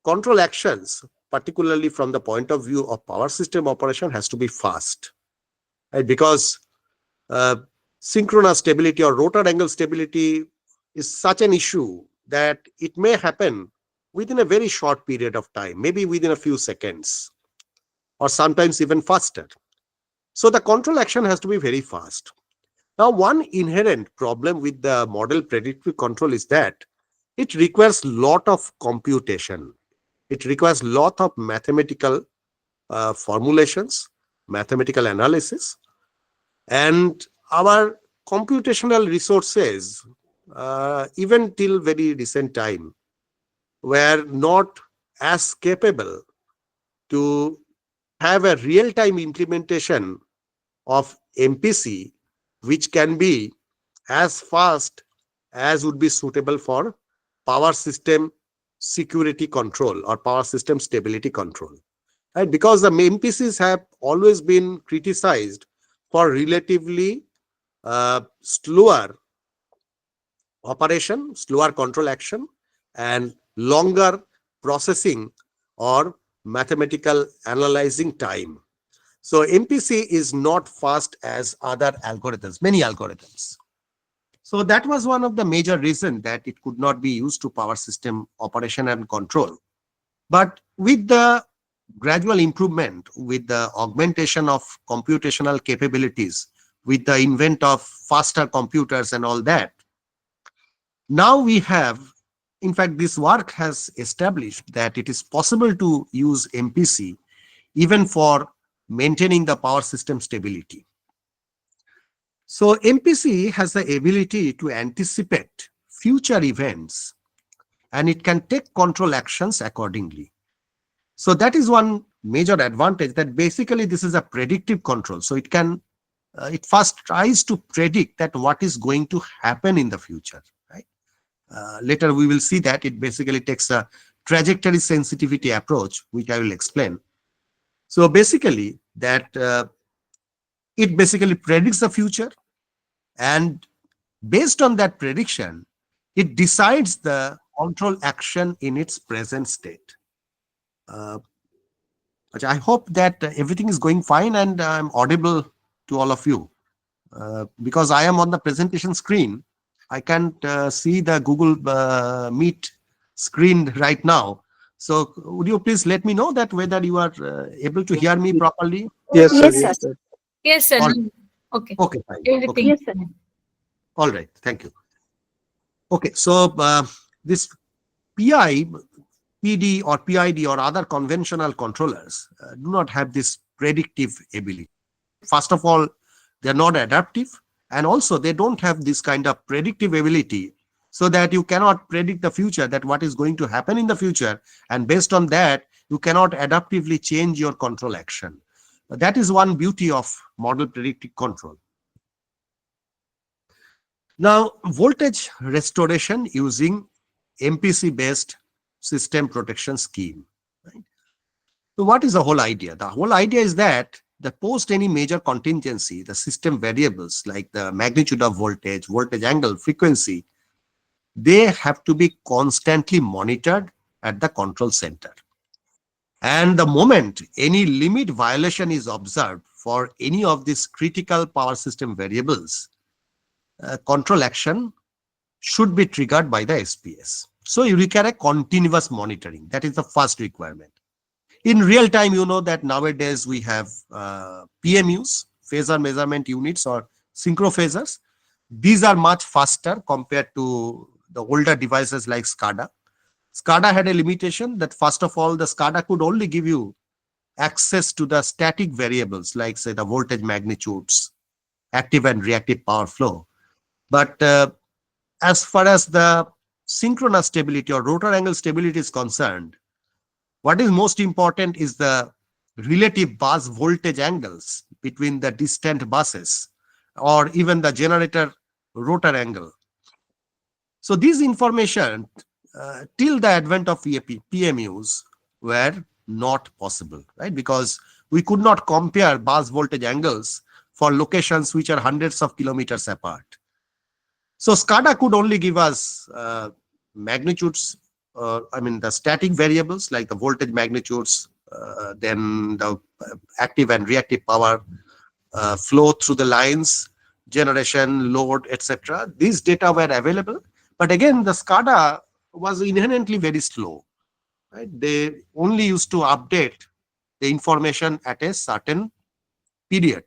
control actions, particularly from the point of view of power system operation, has to be fast, right? Because synchronous stability or rotor angle stability is such an issue that it may happen within a very short period of time, maybe within a few seconds, or sometimes even faster. So the control action has to be very fast. Now, one inherent problem with the model predictive control is that it requires lot of computation. It requires lot of mathematical formulations, mathematical analysis, and our computational resources even till very recent time, were not as capable to have a real-time implementation of MPC, which can be as fast as would be suitable for power system security control or power system stability control. Right? Because the MPCs have always been criticized for relatively slower operation, slower control action, and longer processing or mathematical analyzing time. So MPC is not fast as other algorithms, many algorithms. So that was one of the major reasons that it could not be used to power system operation and control. But with the gradual improvement, with the augmentation of computational capabilities, with the invent of faster computers and all that, now we have, in fact, this work has established that it is possible to use MPC even for maintaining the power system stability. So MPC has the ability to anticipate future events and it can take control actions accordingly. So that is one major advantage, that basically this is a predictive control. So it can, it first tries to predict that what is going to happen in the future, right? Later we will see that it basically takes a trajectory sensitivity approach, which I will explain. So basically that it basically predicts the future, and based on that prediction, it decides the control action in its present state. I hope that everything is going fine and I'm audible to all of you. Because I am on the presentation screen, I can't see the Google Meet screen right now. So would you please let me know that whether you are able to hear me properly? Yes, sir. Yes, Yes, sir. sir. Yes, sir. All- No. Okay. Okay, fine. Everything. Okay. Yes, sir. All right. Thank you. Okay. So this PI, PD or PID or other conventional controllers do not have this predictive ability. First of all, they're not adaptive, and also they don't have this kind of predictive ability, so that you cannot predict the future, that what is going to happen in the future, and based on that you cannot adaptively change your control action. That is one beauty of model predictive control. Now, voltage restoration using MPC based system protection scheme, right? So what is the whole idea? The whole idea is that the post any major contingency, the system variables like the magnitude of voltage, voltage angle, frequency, they have to be constantly monitored at the control center. And the moment any limit violation is observed for any of these critical power system variables, control action should be triggered by the SPS. So you require a continuous monitoring. That is the first requirement. In real time, you know that nowadays we have PMUs, phasor measurement units, or synchrophasors. These are much faster compared to the older devices like SCADA. SCADA had a limitation that, first of all, the SCADA could only give you access to the static variables like, say, the voltage magnitudes, active and reactive power flow. But as far as the synchronous stability or rotor angle stability is concerned, what is most important is the relative bus voltage angles between the distant buses, or even the generator rotor angle. So these information till the advent of PMUs were not possible, right? Because we could not compare bus voltage angles for locations which are hundreds of kilometers apart. So SCADA could only give us magnitudes, the static variables like the voltage magnitudes, then the active and reactive power flow through the lines, generation, load, etc. These data were available, but again, the SCADA was inherently very slow. Right? They only used to update the information at a certain period,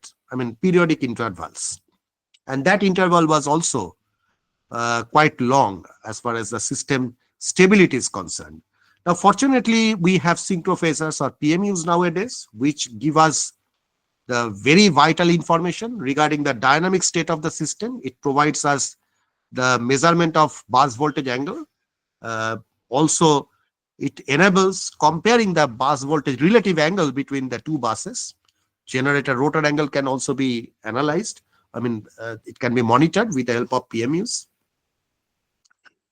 periodic intervals, and that interval was also quite long as far as the system stability is concerned. Now, fortunately, we have synchrophasors or PMUs nowadays, which give us the very vital information regarding the dynamic state of the system. It provides us the measurement of bus voltage angle. Also, it enables comparing the bus voltage relative angle between the two buses. Generator rotor angle can also be analyzed. It can be monitored with the help of PMUs.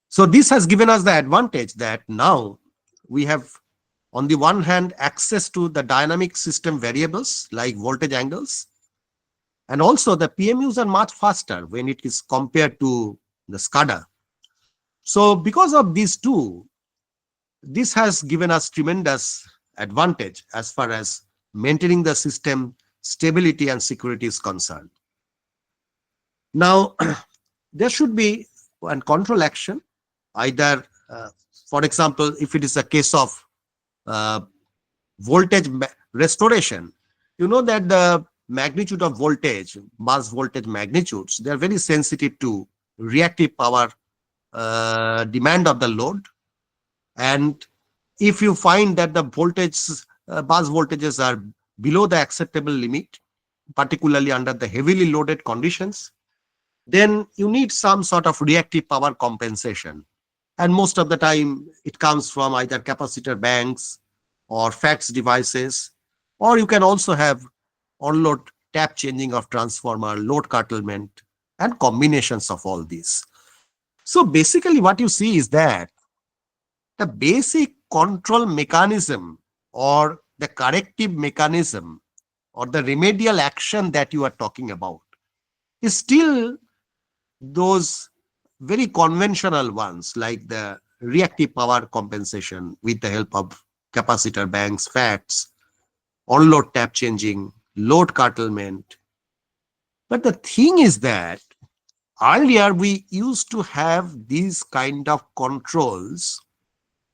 So this has given us the advantage that now we have, on the one hand, access to the dynamic system variables like voltage angles, and also the PMUs are much faster when it is compared to the SCADA. So because of these two, this has given us tremendous advantage as far as maintaining the system stability and security is concerned. Now, there should be one control action, either, for example, if it is a case of voltage restoration, you know that the magnitude of voltage, bus voltage magnitudes, they are very sensitive to reactive power demand of the load. And if you find that the voltage, bus voltages are below the acceptable limit, particularly under the heavily loaded conditions, then you need some sort of reactive power compensation. And most of the time, it comes from either capacitor banks or FACTS devices, or you can also have on-load tap changing of transformer, load curtailment, and combinations of all these. So basically what you see is that the basic control mechanism or the corrective mechanism or the remedial action that you are talking about is still those very conventional ones, like the reactive power compensation with the help of capacitor banks, FACTS, on-load tap changing, load curtailment. But the thing is that earlier we used to have these kind of controls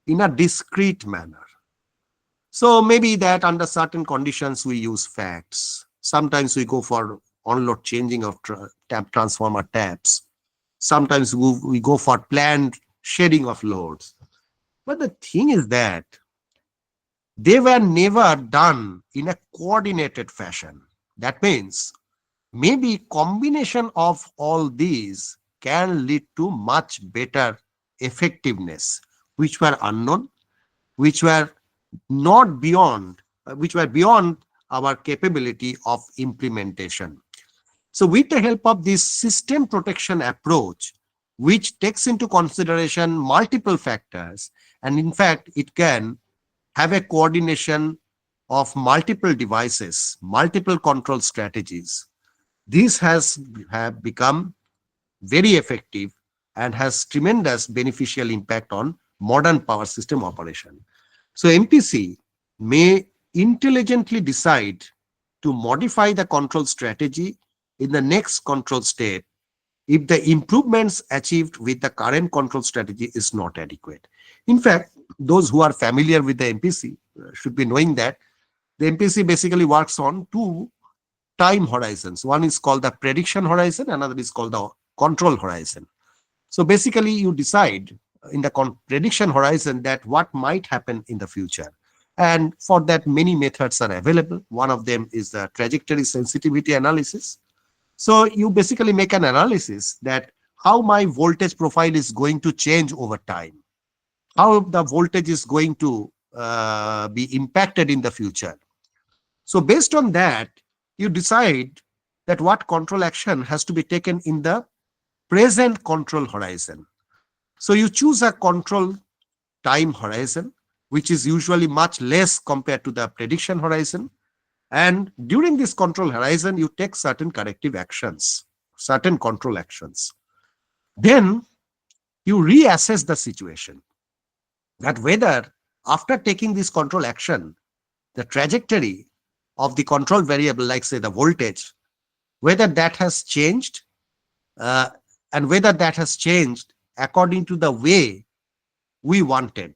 in a discrete manner. So maybe that under certain conditions we use FACTS. Sometimes we go for on-load changing of transformer taps. Sometimes we go for planned shedding of loads. But the thing is that they were never done in a coordinated fashion. That means maybe combination of all these can lead to much better effectiveness, which were unknown, which were not beyond, which were beyond our capability of implementation. So with the help of this system protection approach, which takes into consideration multiple factors, and in fact, it can have a coordination of multiple devices, multiple control strategies. This has become very effective and has tremendous beneficial impact on modern power system operation. So MPC may intelligently decide to modify the control strategy in the next control state if the improvements achieved with the current control strategy is not adequate. In fact, those who are familiar with the MPC should be knowing that the MPC basically works on two time horizons. One is called the prediction horizon, another is called the control horizon. So basically you decide in the prediction horizon that what might happen in the future. And for that, many methods are available. One of them is the trajectory sensitivity analysis. So you basically make an analysis that how my voltage profile is going to change over time, how the voltage is going to be impacted in the future. So based on that, you decide that what control action has to be taken in the present control horizon. So you choose a control time horizon, which is usually much less compared to the prediction horizon. And during this control horizon, you take certain corrective actions, certain control actions. Then you reassess the situation, that whether after taking this control action, the trajectory of the control variable, like say the voltage, whether that has changed and whether that has changed according to the way we wanted.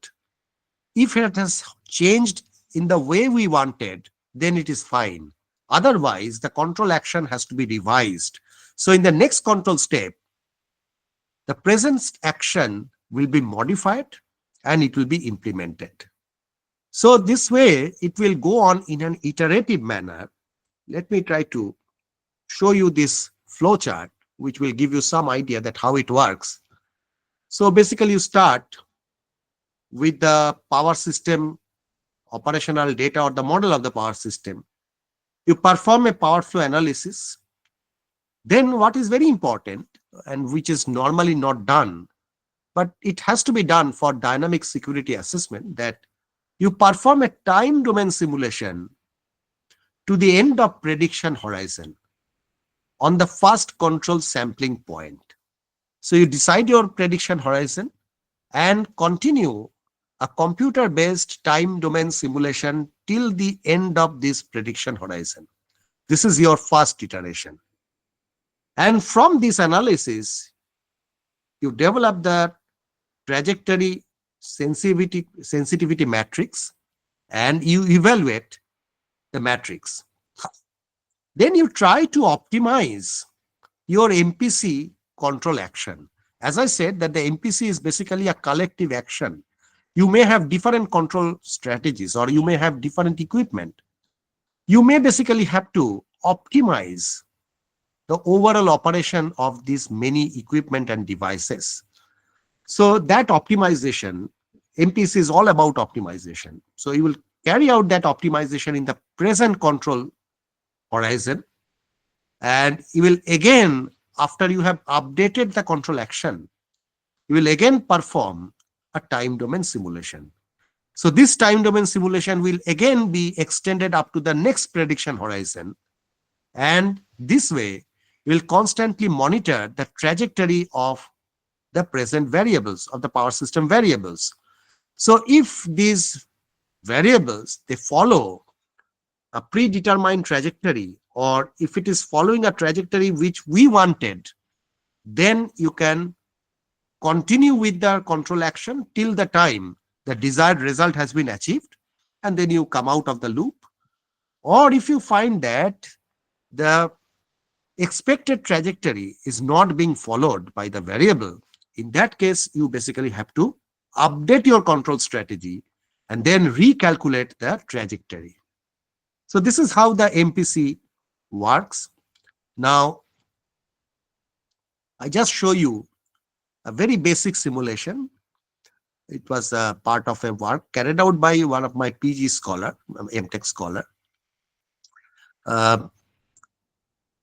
If it has changed in the way we wanted, then it is fine. Otherwise, the control action has to be revised. So in the next control step, the present action will be modified and it will be implemented. So this way, it will go on in an iterative manner. Let me try to show you this flow chart which will give you some idea that how it works. So basically you start with the power system operational data or the model of the power system. You perform a power flow analysis. Then what is very important and which is normally not done, but it has to be done for dynamic security assessment, that you perform a time domain simulation to the end of prediction horizon on the first control sampling point. So you decide your prediction horizon and continue a computer-based time domain simulation till the end of this prediction horizon. This is your first iteration. And from this analysis, you develop the trajectory sensitivity matrix and you evaluate the matrix. Then you try to optimize your MPC control action. As I said, that the MPC is basically a collective action. You may have different control strategies or you may have different equipment. You may basically have to optimize the overall operation of these many equipment and devices. So that optimization, MPC is all about optimization. So you will carry out that optimization in the present control horizon, and you will again, after you have updated the control action, you will again perform a time domain simulation. So this time domain simulation will again be extended up to the next prediction horizon, and this way you will constantly monitor the trajectory of the present variables, of the power system variables. So if these variables, they follow a predetermined trajectory, or if it is following a trajectory which we wanted, then you can continue with the control action till the time the desired result has been achieved, and then you come out of the loop. Or if you find that the expected trajectory is not being followed by the variable, in that case, you basically have to update your control strategy and then recalculate the trajectory. So this is how the MPC works. Now, I just show you a very basic simulation. It was a part of a work carried out by one of my PG scholar, MTech scholar.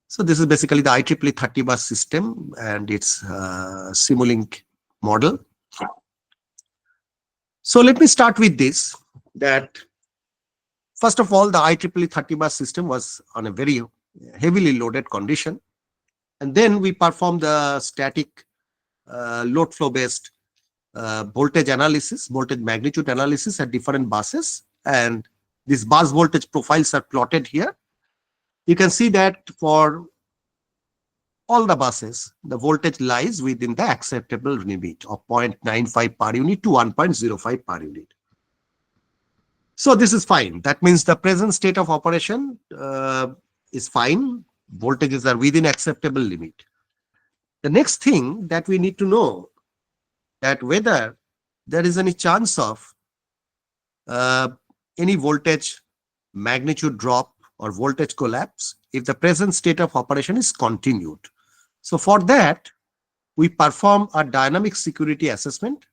So this is basically the IEEE 30 bus system and its Simulink model. So let me start with this, that first of all, the IEEE 30 bus system was on a very heavily loaded condition. And then we performed the static load flow based voltage analysis, voltage magnitude analysis at different buses. And these bus voltage profiles are plotted here. You can see that for all the buses, the voltage lies within the acceptable limit of 0.95 per unit to 1.05 per unit. So this is fine. That means the present state of operation is fine. Voltages are within acceptable limit. The next thing that we need to know, that whether there is any chance of any voltage magnitude drop or voltage collapse if the present state of operation is continued. So for that, we perform a dynamic security assessment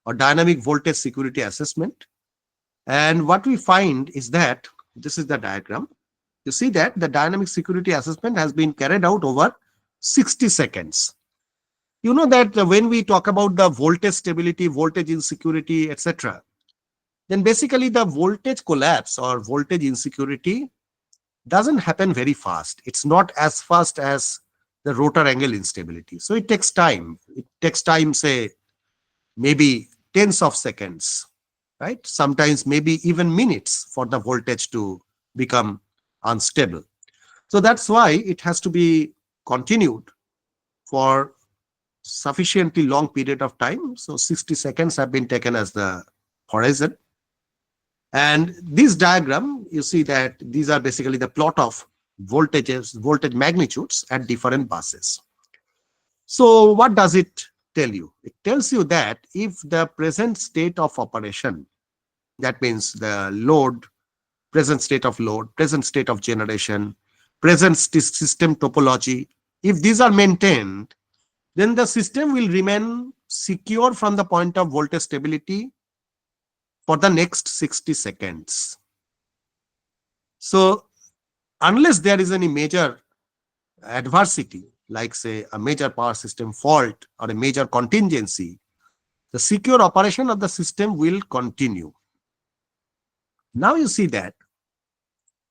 or dynamic voltage security assessment. And what we find is that, this is the diagram. You see that the dynamic security assessment has been carried out over 60 seconds. You know that when we talk about the voltage stability, voltage insecurity, etc., then basically the voltage collapse or voltage insecurity doesn't happen very fast. It's not as fast as the rotor angle instability. So it takes time. It takes time, say, maybe tens of seconds, right? Sometimes maybe even minutes for the voltage to become unstable. So that's why it has to be continued for sufficiently long period of time. So 60 seconds have been taken as the horizon. And this diagram, you see that these are basically the plot of voltages, voltage magnitudes at different buses. So what does it tell you? It tells you that if the present state of operation, that means the load, present state of load, present state of generation, present system topology, if these are maintained, then the system will remain secure from the point of voltage stability for the next 60 seconds. So unless there is any major adversity, like say a major power system fault or a major contingency, the secure operation of the system will continue. Now you see that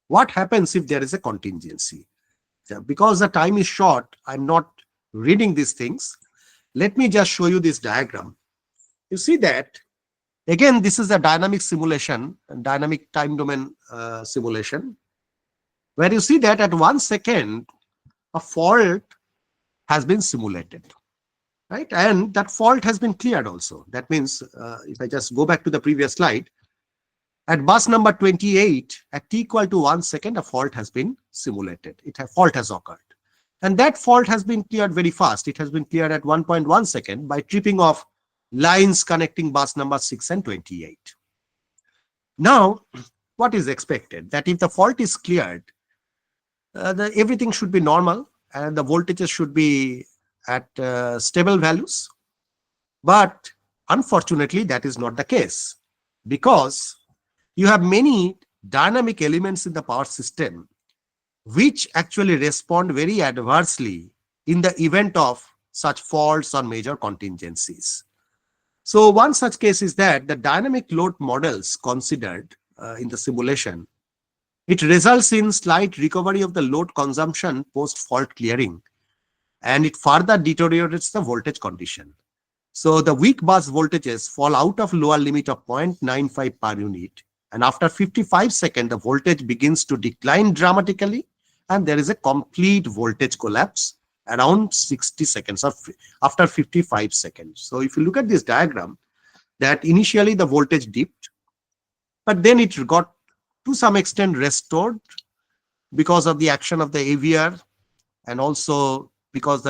what happens if there is a contingency. Because the time is short, I'm not reading these things. Let me just show you this diagram. You see that, again, this is a dynamic simulation, a dynamic time domain simulation, where you see that at 1 second, a fault has been simulated, right? And that fault has been cleared also. That means, if I just go back to the previous slide, at bus number 28, at t equal to 1 second, a fault has been simulated. A fault has occurred. And that fault has been cleared very fast. It has been cleared at 1.1 second by tripping off lines connecting bus number 6 and 28. Now, what is expected? That if the fault is cleared, everything should be normal and the voltages should be at stable values. But unfortunately, that is not the case, because you have many dynamic elements in the power system which actually respond very adversely in the event of such faults or major contingencies. So one such case is that the dynamic load models considered in the simulation, it results in slight recovery of the load consumption post fault clearing, and it further deteriorates the voltage condition. So the weak bus voltages fall out of lower limit of 0.95 per unit, and after 55 seconds, the voltage begins to decline dramatically, and there is a complete voltage collapse around 60 seconds or after 55 seconds. So if you look at this diagram, that initially the voltage dipped, but then it got to some extent restored because of the action of the AVR, and also because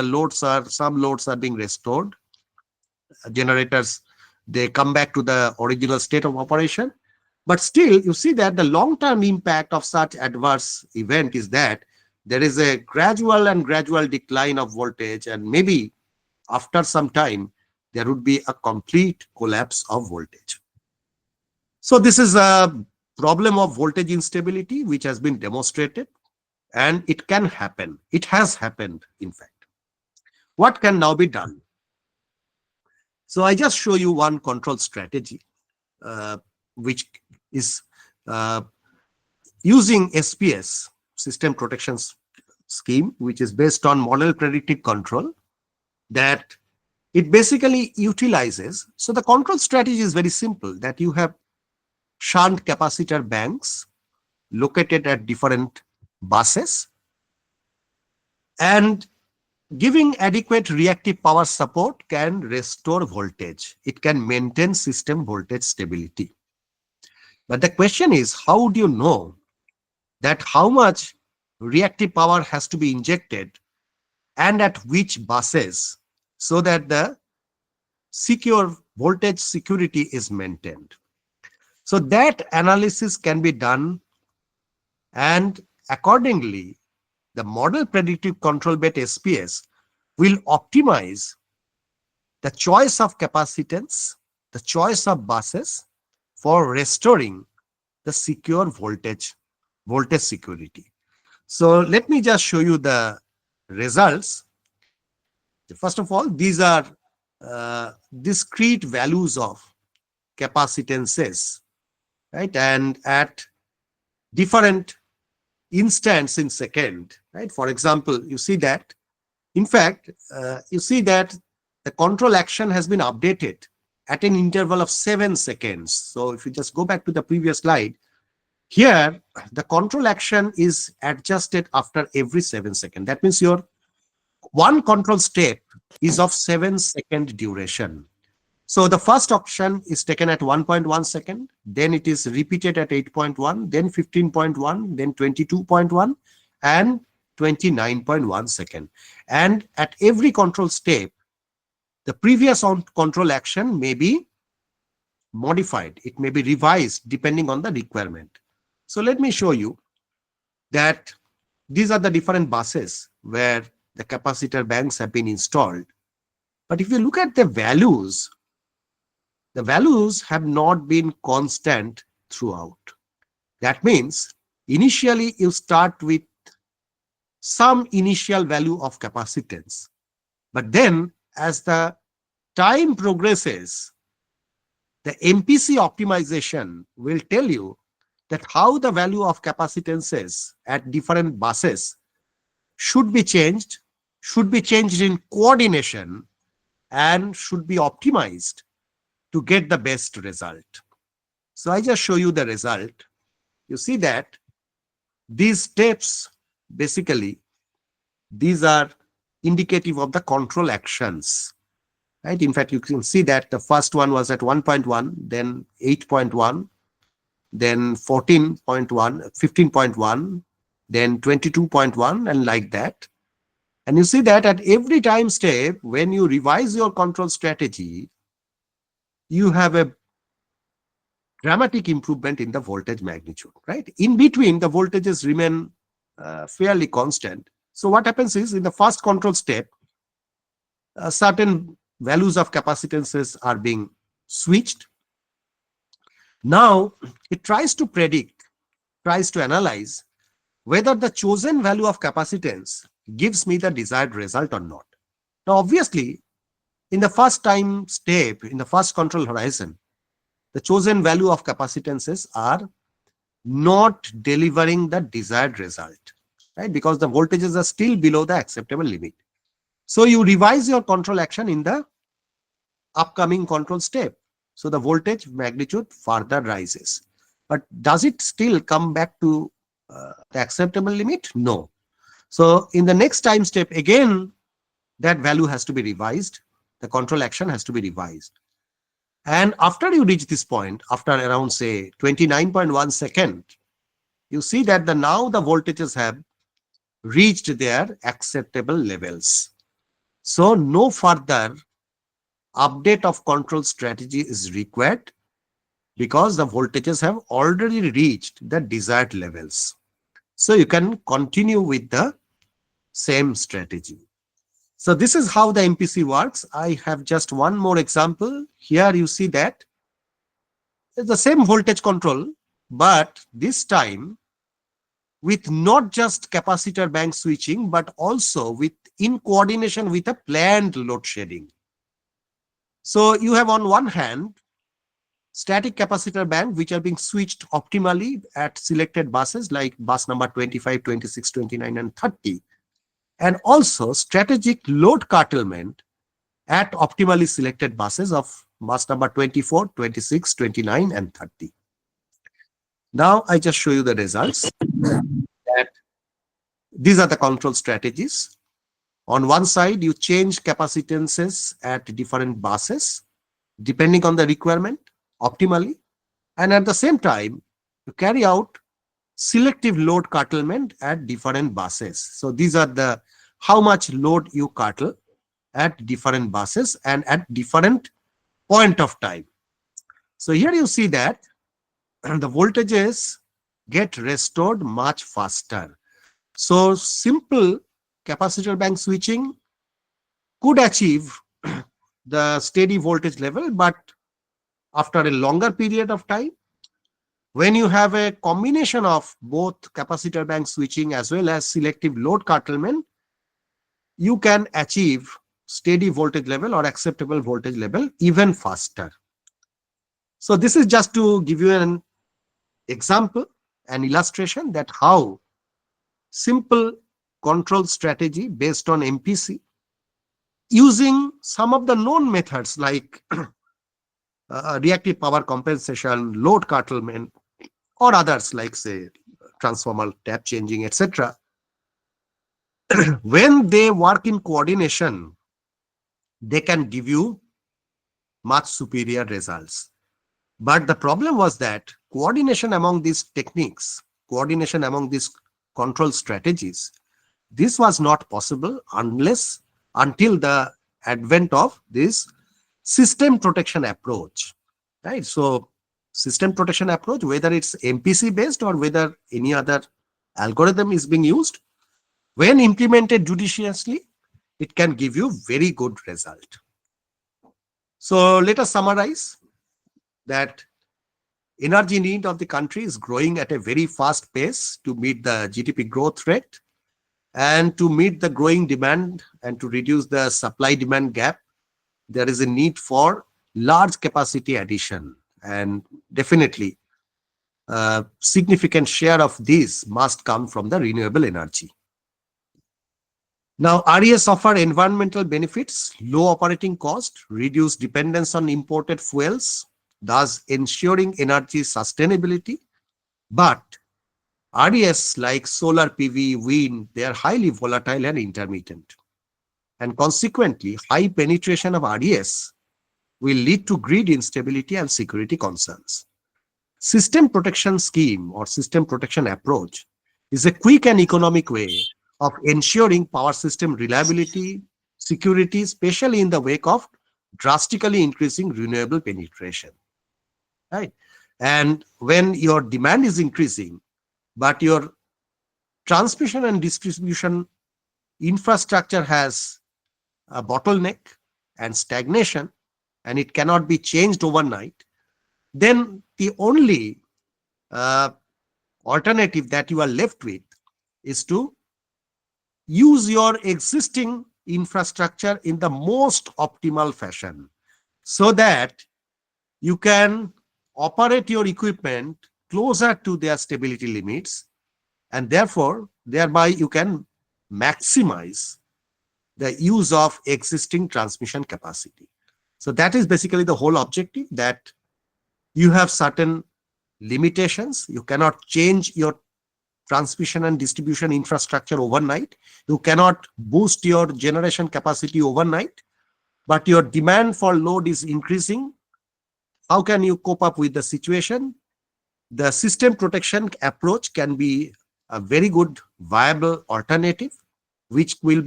some loads are being restored. Generators, they come back to the original state of operation. But still, you see that the long-term impact of such adverse event is that there is a gradual decline of voltage, and maybe after some time, there would be a complete collapse of voltage. So this is a problem of voltage instability which has been demonstrated, and it can happen. It has happened, in fact. What can now be done? So I just show you one control strategy, which is using SPS, System Protection Scheme, which is based on model predictive control, that it basically utilizes. So the control strategy is very simple, that you have shunt capacitor banks located at different buses, and giving adequate reactive power support can restore voltage. It can maintain system voltage stability. But the question is, how do you know that how much reactive power has to be injected and at which buses, so that the secure voltage security is maintained? So that analysis can be done, and accordingly, the model predictive control based SPS will optimize the choice of capacitance, the choice of buses for restoring the secure voltage security. So let me just show you the results. First of all, these are discrete values of capacitances, right? And at different instants in second, right? For example, you see that, in fact, you see that the control action has been updated at an interval of 7 seconds. So if you just go back to the previous slide, here the control action is adjusted after every 7 seconds. That means your one control step is of 7-second duration. So the first action is taken at 1.1 second, then it is repeated at 8.1, then 15.1, then 22.1, and 29.1 second. And at every control step, the previous control action may be modified. It may be revised depending on the requirement. So let me show you that these are the different buses where the capacitor banks have been installed. But if you look at the values have not been constant throughout. That means initially you start with some initial value of capacitance, but then as the time progresses, the MPC optimization will tell you that how the value of capacitances at different buses should be changed in coordination, and should be optimized to get the best result. So I just show you the result. You see that these steps, basically, these are indicative of the control actions, right? In fact, you can see that the first one was at 1.1, then 8.1, then 14.1, 15.1, then 22.1, and like that. And you see that at every time step, when you revise your control strategy, you have a dramatic improvement in the voltage magnitude, right? In between, the voltages remain fairly constant. So what happens is, in the first control step, certain values of capacitances are being switched. Now, it tries to predict, tries to analyze whether the chosen value of capacitance gives me the desired result or not. Now, obviously, in the first time step, in the first control horizon, the chosen value of capacitances are not delivering the desired result, right? Because the voltages are still below the acceptable limit. So you revise your control action in the upcoming control step. So the voltage magnitude further rises. But does it still come back to the acceptable limit? No. So in the next time step, again, that value has to be revised. The control action has to be revised. And after you reach this point, after around, say, 29.1 second, you see that now the voltages have reached their acceptable levels. So no further update of control strategy is required, because the voltages have already reached the desired levels. So you can continue with the same strategy. So this is how the MPC works. I have just one more example. Here you see that it's the same voltage control, but this time with not just capacitor bank switching, but also with in coordination with a planned load shedding. So you have on one hand static capacitor bank which are being switched optimally at selected buses like bus number 25, 26, 29, and 30. And also strategic load curtailment at optimally selected buses of bus number 24, 26, 29, and 30. Now I just show you the results. That these are the control strategies. On one side, you change capacitances at different buses depending on the requirement optimally, and at the same time, you carry out selective load curtailment at different buses. So these are the how much load you curtail at different buses and at different point of time. So here you see that the voltages get restored much faster. So simple capacitor bank switching could achieve the steady voltage level, but after a longer period of time, when you have a combination of both capacitor bank switching as well as selective load curtailment, you can achieve steady voltage level or acceptable voltage level even faster. So this is just to give you an example, an illustration that how simple control strategy based on MPC using some of the known methods like reactive power compensation, load curtailment, or others like, say, transformer tap changing, etc. When they work in coordination, they can give you much superior results. But the problem was that coordination among these techniques, coordination among these control strategies, this was not possible until the advent of this system protection approach, right? So system protection approach, whether it's MPC based or whether any other algorithm is being used, When implemented judiciously, it can give you very good result. So let us summarize that energy need of the country is growing at a very fast pace to meet the GDP growth rate, and to meet the growing demand and to reduce the supply demand gap, there is a need for large capacity addition, and definitely a significant share of this must come from the renewable energy. Now, RES offer environmental benefits, low operating cost, reduced dependence on imported fuels, thus ensuring energy sustainability. But RES, like solar PV, wind, they are highly volatile and intermittent. And consequently, high penetration of RES will lead to grid instability and security concerns. System protection scheme or system protection approach is a quick and economic way of ensuring power system reliability, security, especially in the wake of drastically increasing renewable penetration. Right? And when your demand is increasing, but your transmission and distribution infrastructure has a bottleneck and stagnation, and it cannot be changed overnight, then the only uh, alternative that you are left with is to use your existing infrastructure in the most optimal fashion, so that you can operate your equipment closer to their stability limits, and therefore thereby you can maximize the use of existing transmission capacity. So that is basically the whole objective, that you have certain limitations. You cannot change your transmission and distribution infrastructure overnight. You cannot boost your generation capacity overnight, but your demand for load is increasing. How can you cope up with the situation? The system protection approach can be a very good viable alternative, which will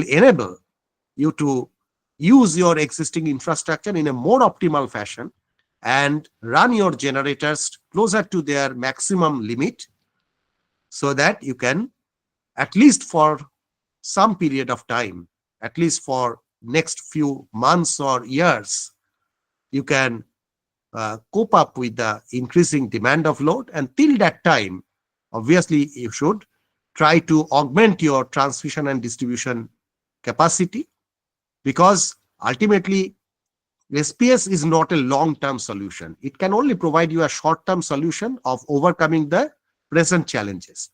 enable you to use your existing infrastructure in a more optimal fashion and run your generators closer to their maximum limit, so that you can, at least for some period of time, at least for next few months or years, you can cope up with the increasing demand of load. And till that time, obviously, you should try to augment your transmission and distribution capacity, because ultimately SPS is not a long-term solution. It can only provide you a short-term solution of overcoming the present challenges.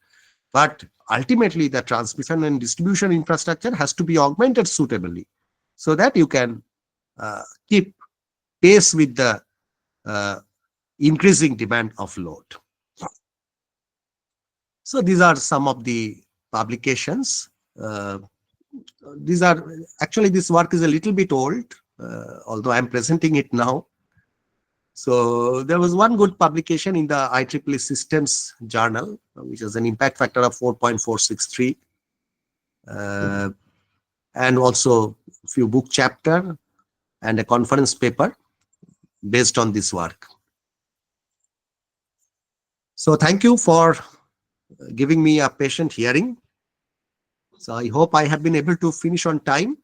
But ultimately, the transmission and distribution infrastructure has to be augmented suitably, so that you can keep pace with the increasing demand of load. So these are some of the publications. These are actually, this work is a little bit old, although I'm presenting it now. So there was one good publication in the IEEE Systems Journal, which has an impact factor of 4.463, and also a few book chapter and a conference paper based on this work. So thank you for giving me a patient hearing. So I hope I have been able to finish on time.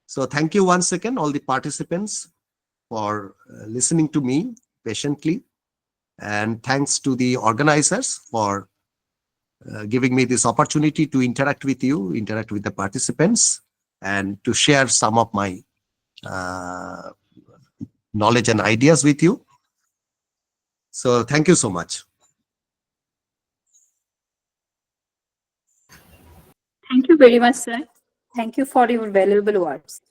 So thank you once again, all the participants, for listening to me patiently. And thanks to the organizers for giving me this opportunity to interact with you, interact with the participants, and to share some of my knowledge and ideas with you. So thank you so much. Thank you very much, sir. Thank you for your valuable words.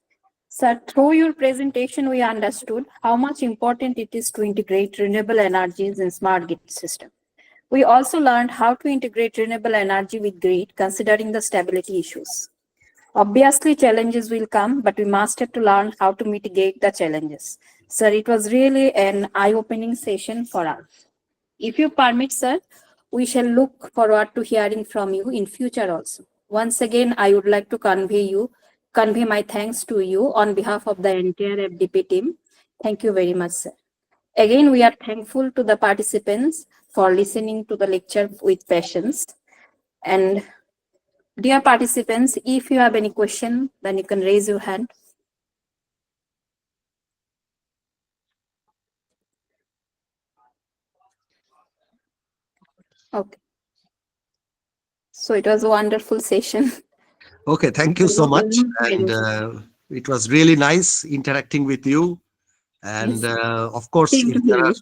Sir, through your presentation, we understood how much important it is to integrate renewable energies in smart grid system. We also learned how to integrate renewable energy with grid, considering the stability issues. Obviously, challenges will come, but we must have to learn how to mitigate the challenges. Sir, it was really an eye-opening session for us. If you permit, sir, we shall look forward to hearing from you in future also. Once again, I would like to convey my thanks to you on behalf of the entire FDP team. Thank you very much, sir. Again, we are thankful to the participants for listening to the lecture with patience. And Dear participants, if you have any question, then you can raise your hand. Okay. So it was a wonderful session. Okay, thank you so much. And it was really nice interacting with you. And of course, Same if to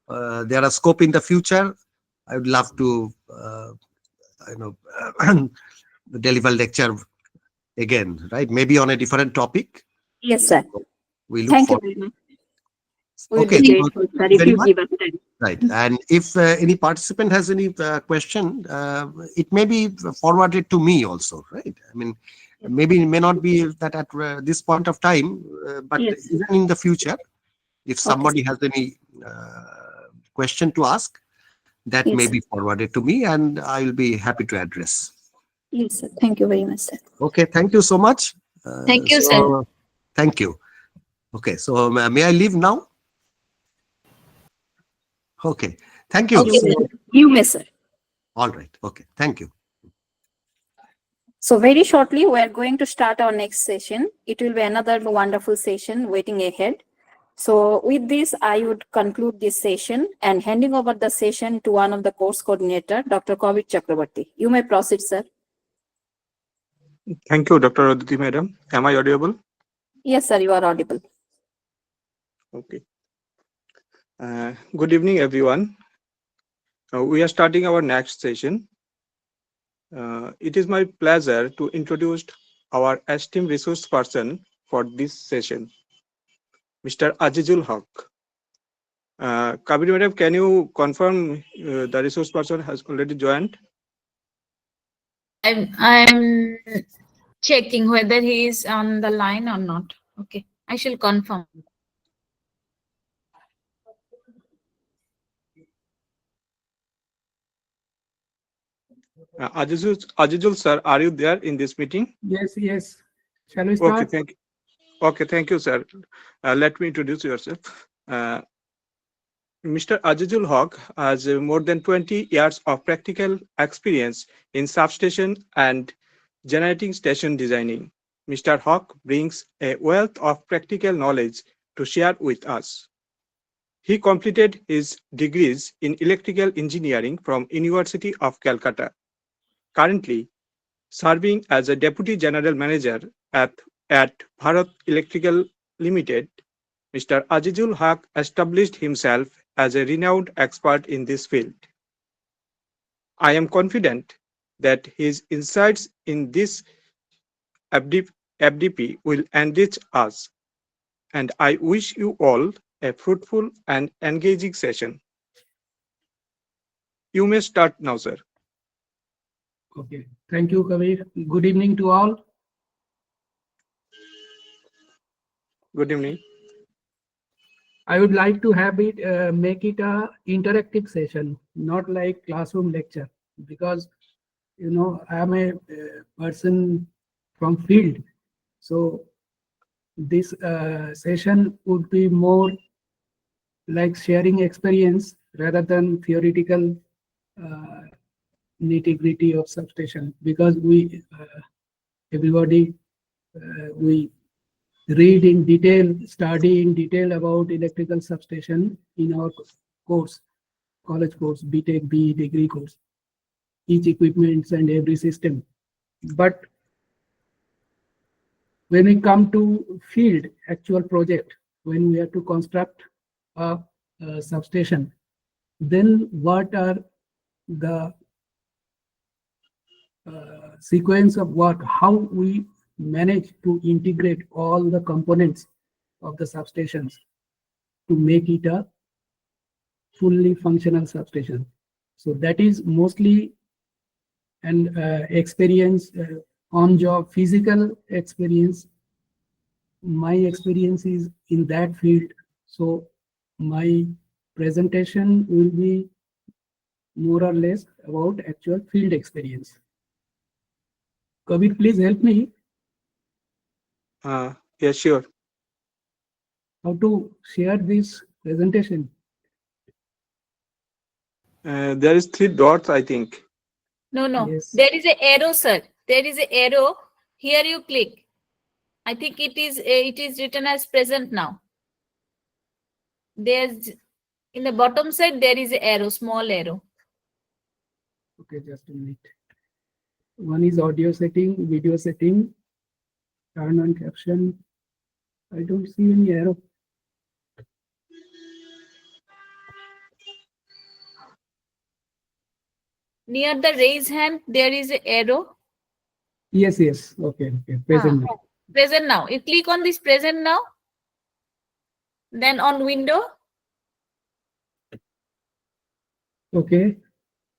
you. there are scope in the future, I would love to, deliver lecture again, right? Maybe on a different topic. Yes, sir. We look Thank you forward. very much. We will Okay, be so grateful, sir, thank you if very you much. give us time. Right. And if any participant has any question, it may be forwarded to me also, right? I mean, maybe it may not be that at this point of time, but Yes. even in the future, if Okay, somebody has any question to ask, that may Yes, be forwarded to me and I will be happy to address. Yes, sir. Thank you very much, sir. Okay, thank you so much. Thank you, sir. So, thank you. Okay, so may I leave now? Okay, thank you. Okay, So, You may, sir. all right. Okay, thank you. So very shortly, we are going to start our next session. It will be another wonderful session waiting ahead. So with this, I would conclude this session and handing over the session to one of the course coordinator, Dr. Kavit Chakrabarti. You may proceed, sir. Thank you, Dr. Aditi Madam. Am I audible? Yes, sir, you are audible. Okay. Good evening, everyone. We are starting our next session. It is my pleasure to introduce our esteemed resource person for this session, Mr. Azizul Haq. Kabir Madam, can you confirm the resource person has already joined? I'm checking whether he is on the line or not. Okay, I shall confirm. Azizul sir, are you there in this meeting? Yes, yes. Shall we Okay, start? thank you. Okay, thank you, sir. Let me introduce yourself. Mr. Azizul Haq has more than 20 years of practical experience in substation and generating station designing. Mr. Haq brings a wealth of practical knowledge to share with us. He completed his degrees in electrical engineering from University of Calcutta. Currently, serving as a Deputy General Manager at Bharat Electrical Limited, Mr. Azizul Haq established himself as a renowned expert in this field. I am confident that his insights in this FDP will enrich us, and I wish you all a fruitful and engaging session. You may start now, sir. Okay. Thank you, Kabir. Good evening to all. Good evening. I would like to have it make it a interactive session, not like classroom lecture, because I am a person from field, so this session would be more like sharing experience rather than theoretical nitty-gritty of substation, because we everybody we read in detail, study in detail about electrical substation in our course, college course, BTech, BE degree course, each equipments and every system. But when we come to field actual project, when we have to construct a substation, then what are the sequence of work, how we manage to integrate all the components of the substations to make it a fully functional substation. So that is mostly an experience, on-job physical experience. My experience is in that field, so my presentation will be more or less about actual field experience. Kabir, please help me. Yes, sure. How to share this presentation? There is 3 dots, I think. No, Yes. there is an arrow, sir. there is an arrow. Here you click. I think it is written as present now. There's in the bottom side there is an arrow, small arrow. Okay, just a minute. One is audio setting, video setting, turn on caption. I don't see any arrow. Near the raise hand, there is an arrow. Yes, yes. Okay, okay. Present now. Present now. You click on this present now. Then on window. Okay,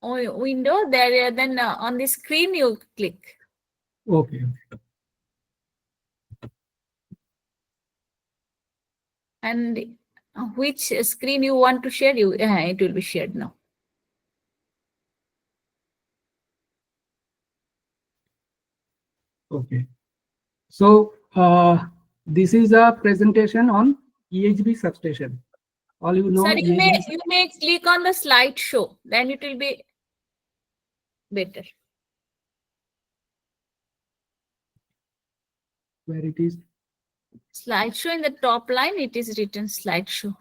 Window there. Then on the screen you click. okay. And which screen you want to share, it will be shared now. Okay. So this is a presentation on EHB substation. All you know, Sir, you EHB may click on the slideshow. Then it will be better. where it is. Slideshow in the top line, it is written slideshow.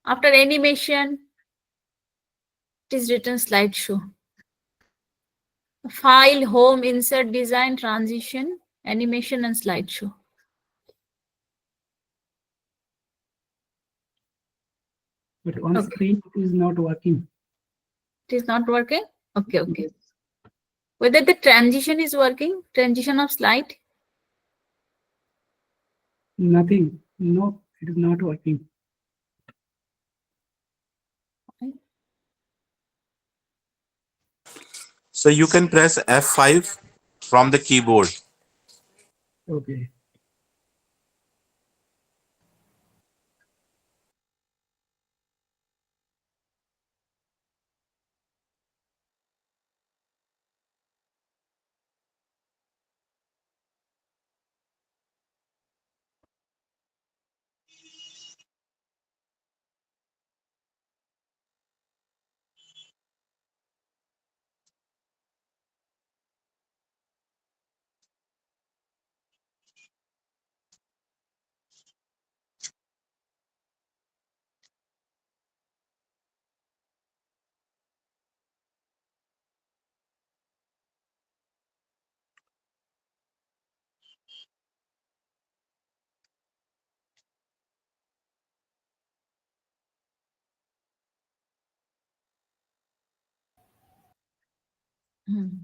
After animation, it is written slideshow. File, home, insert, design, transition, animation, and slideshow. But on Okay. screen it is not working. It is not working? Okay, okay. Whether the transition is working, transition of slide? Nothing. No, it is not working. So you can press F5 from the keyboard. Okay. Hmm.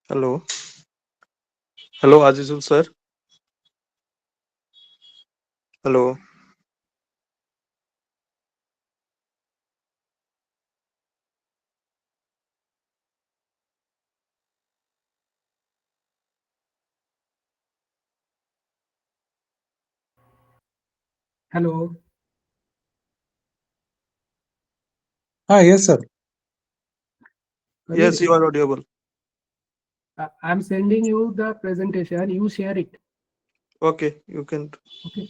Hello. Hello, Azizul sir. Hello. Hello. Yes, sir. Yes, you are audible. I'm sending you the presentation. You share it. Okay, you can. Okay.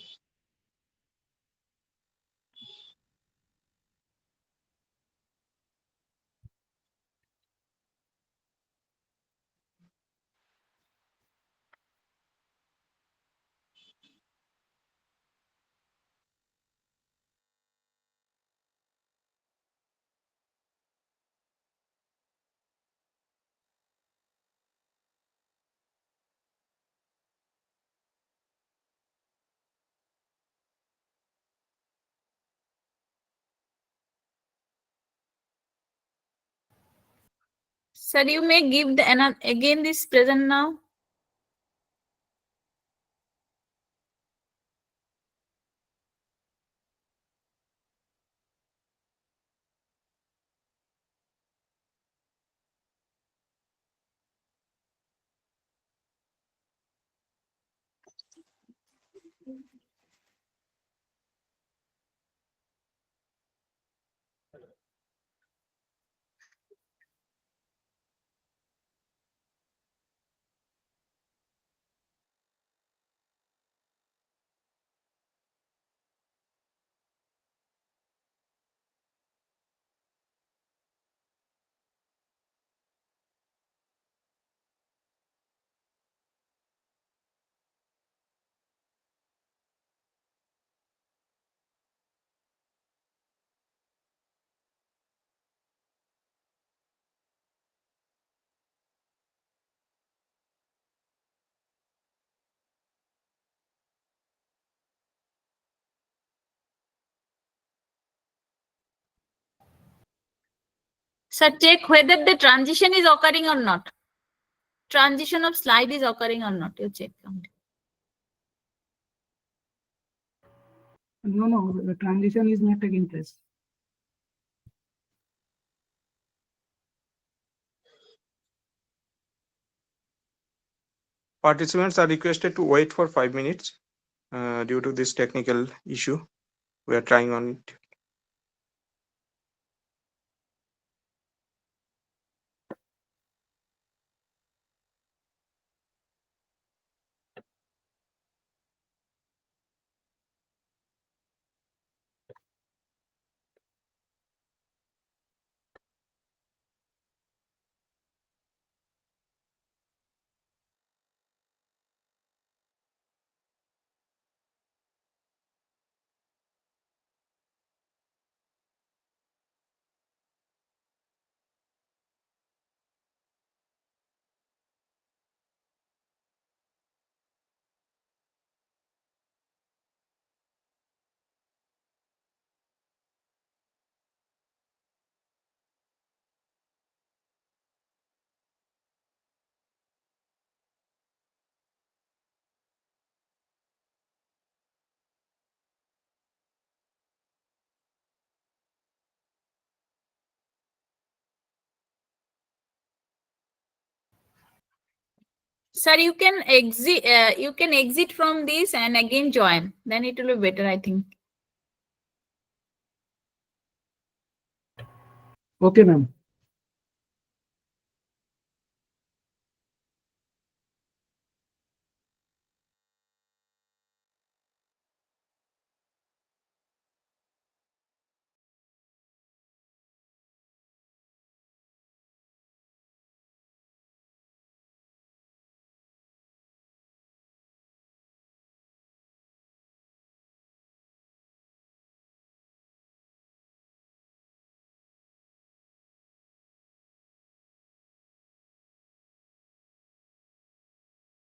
Sir, you may give the again this present now. Sir, check whether the transition is occurring or not. Transition of slide is occurring or not. You check. No, the transition is not taking place. Participants are requested to wait for 5 minutes due to this technical issue. We are trying on it. Sir, you can exit. You can exit from this and again join. Then it will be better, I think. Okay, ma'am.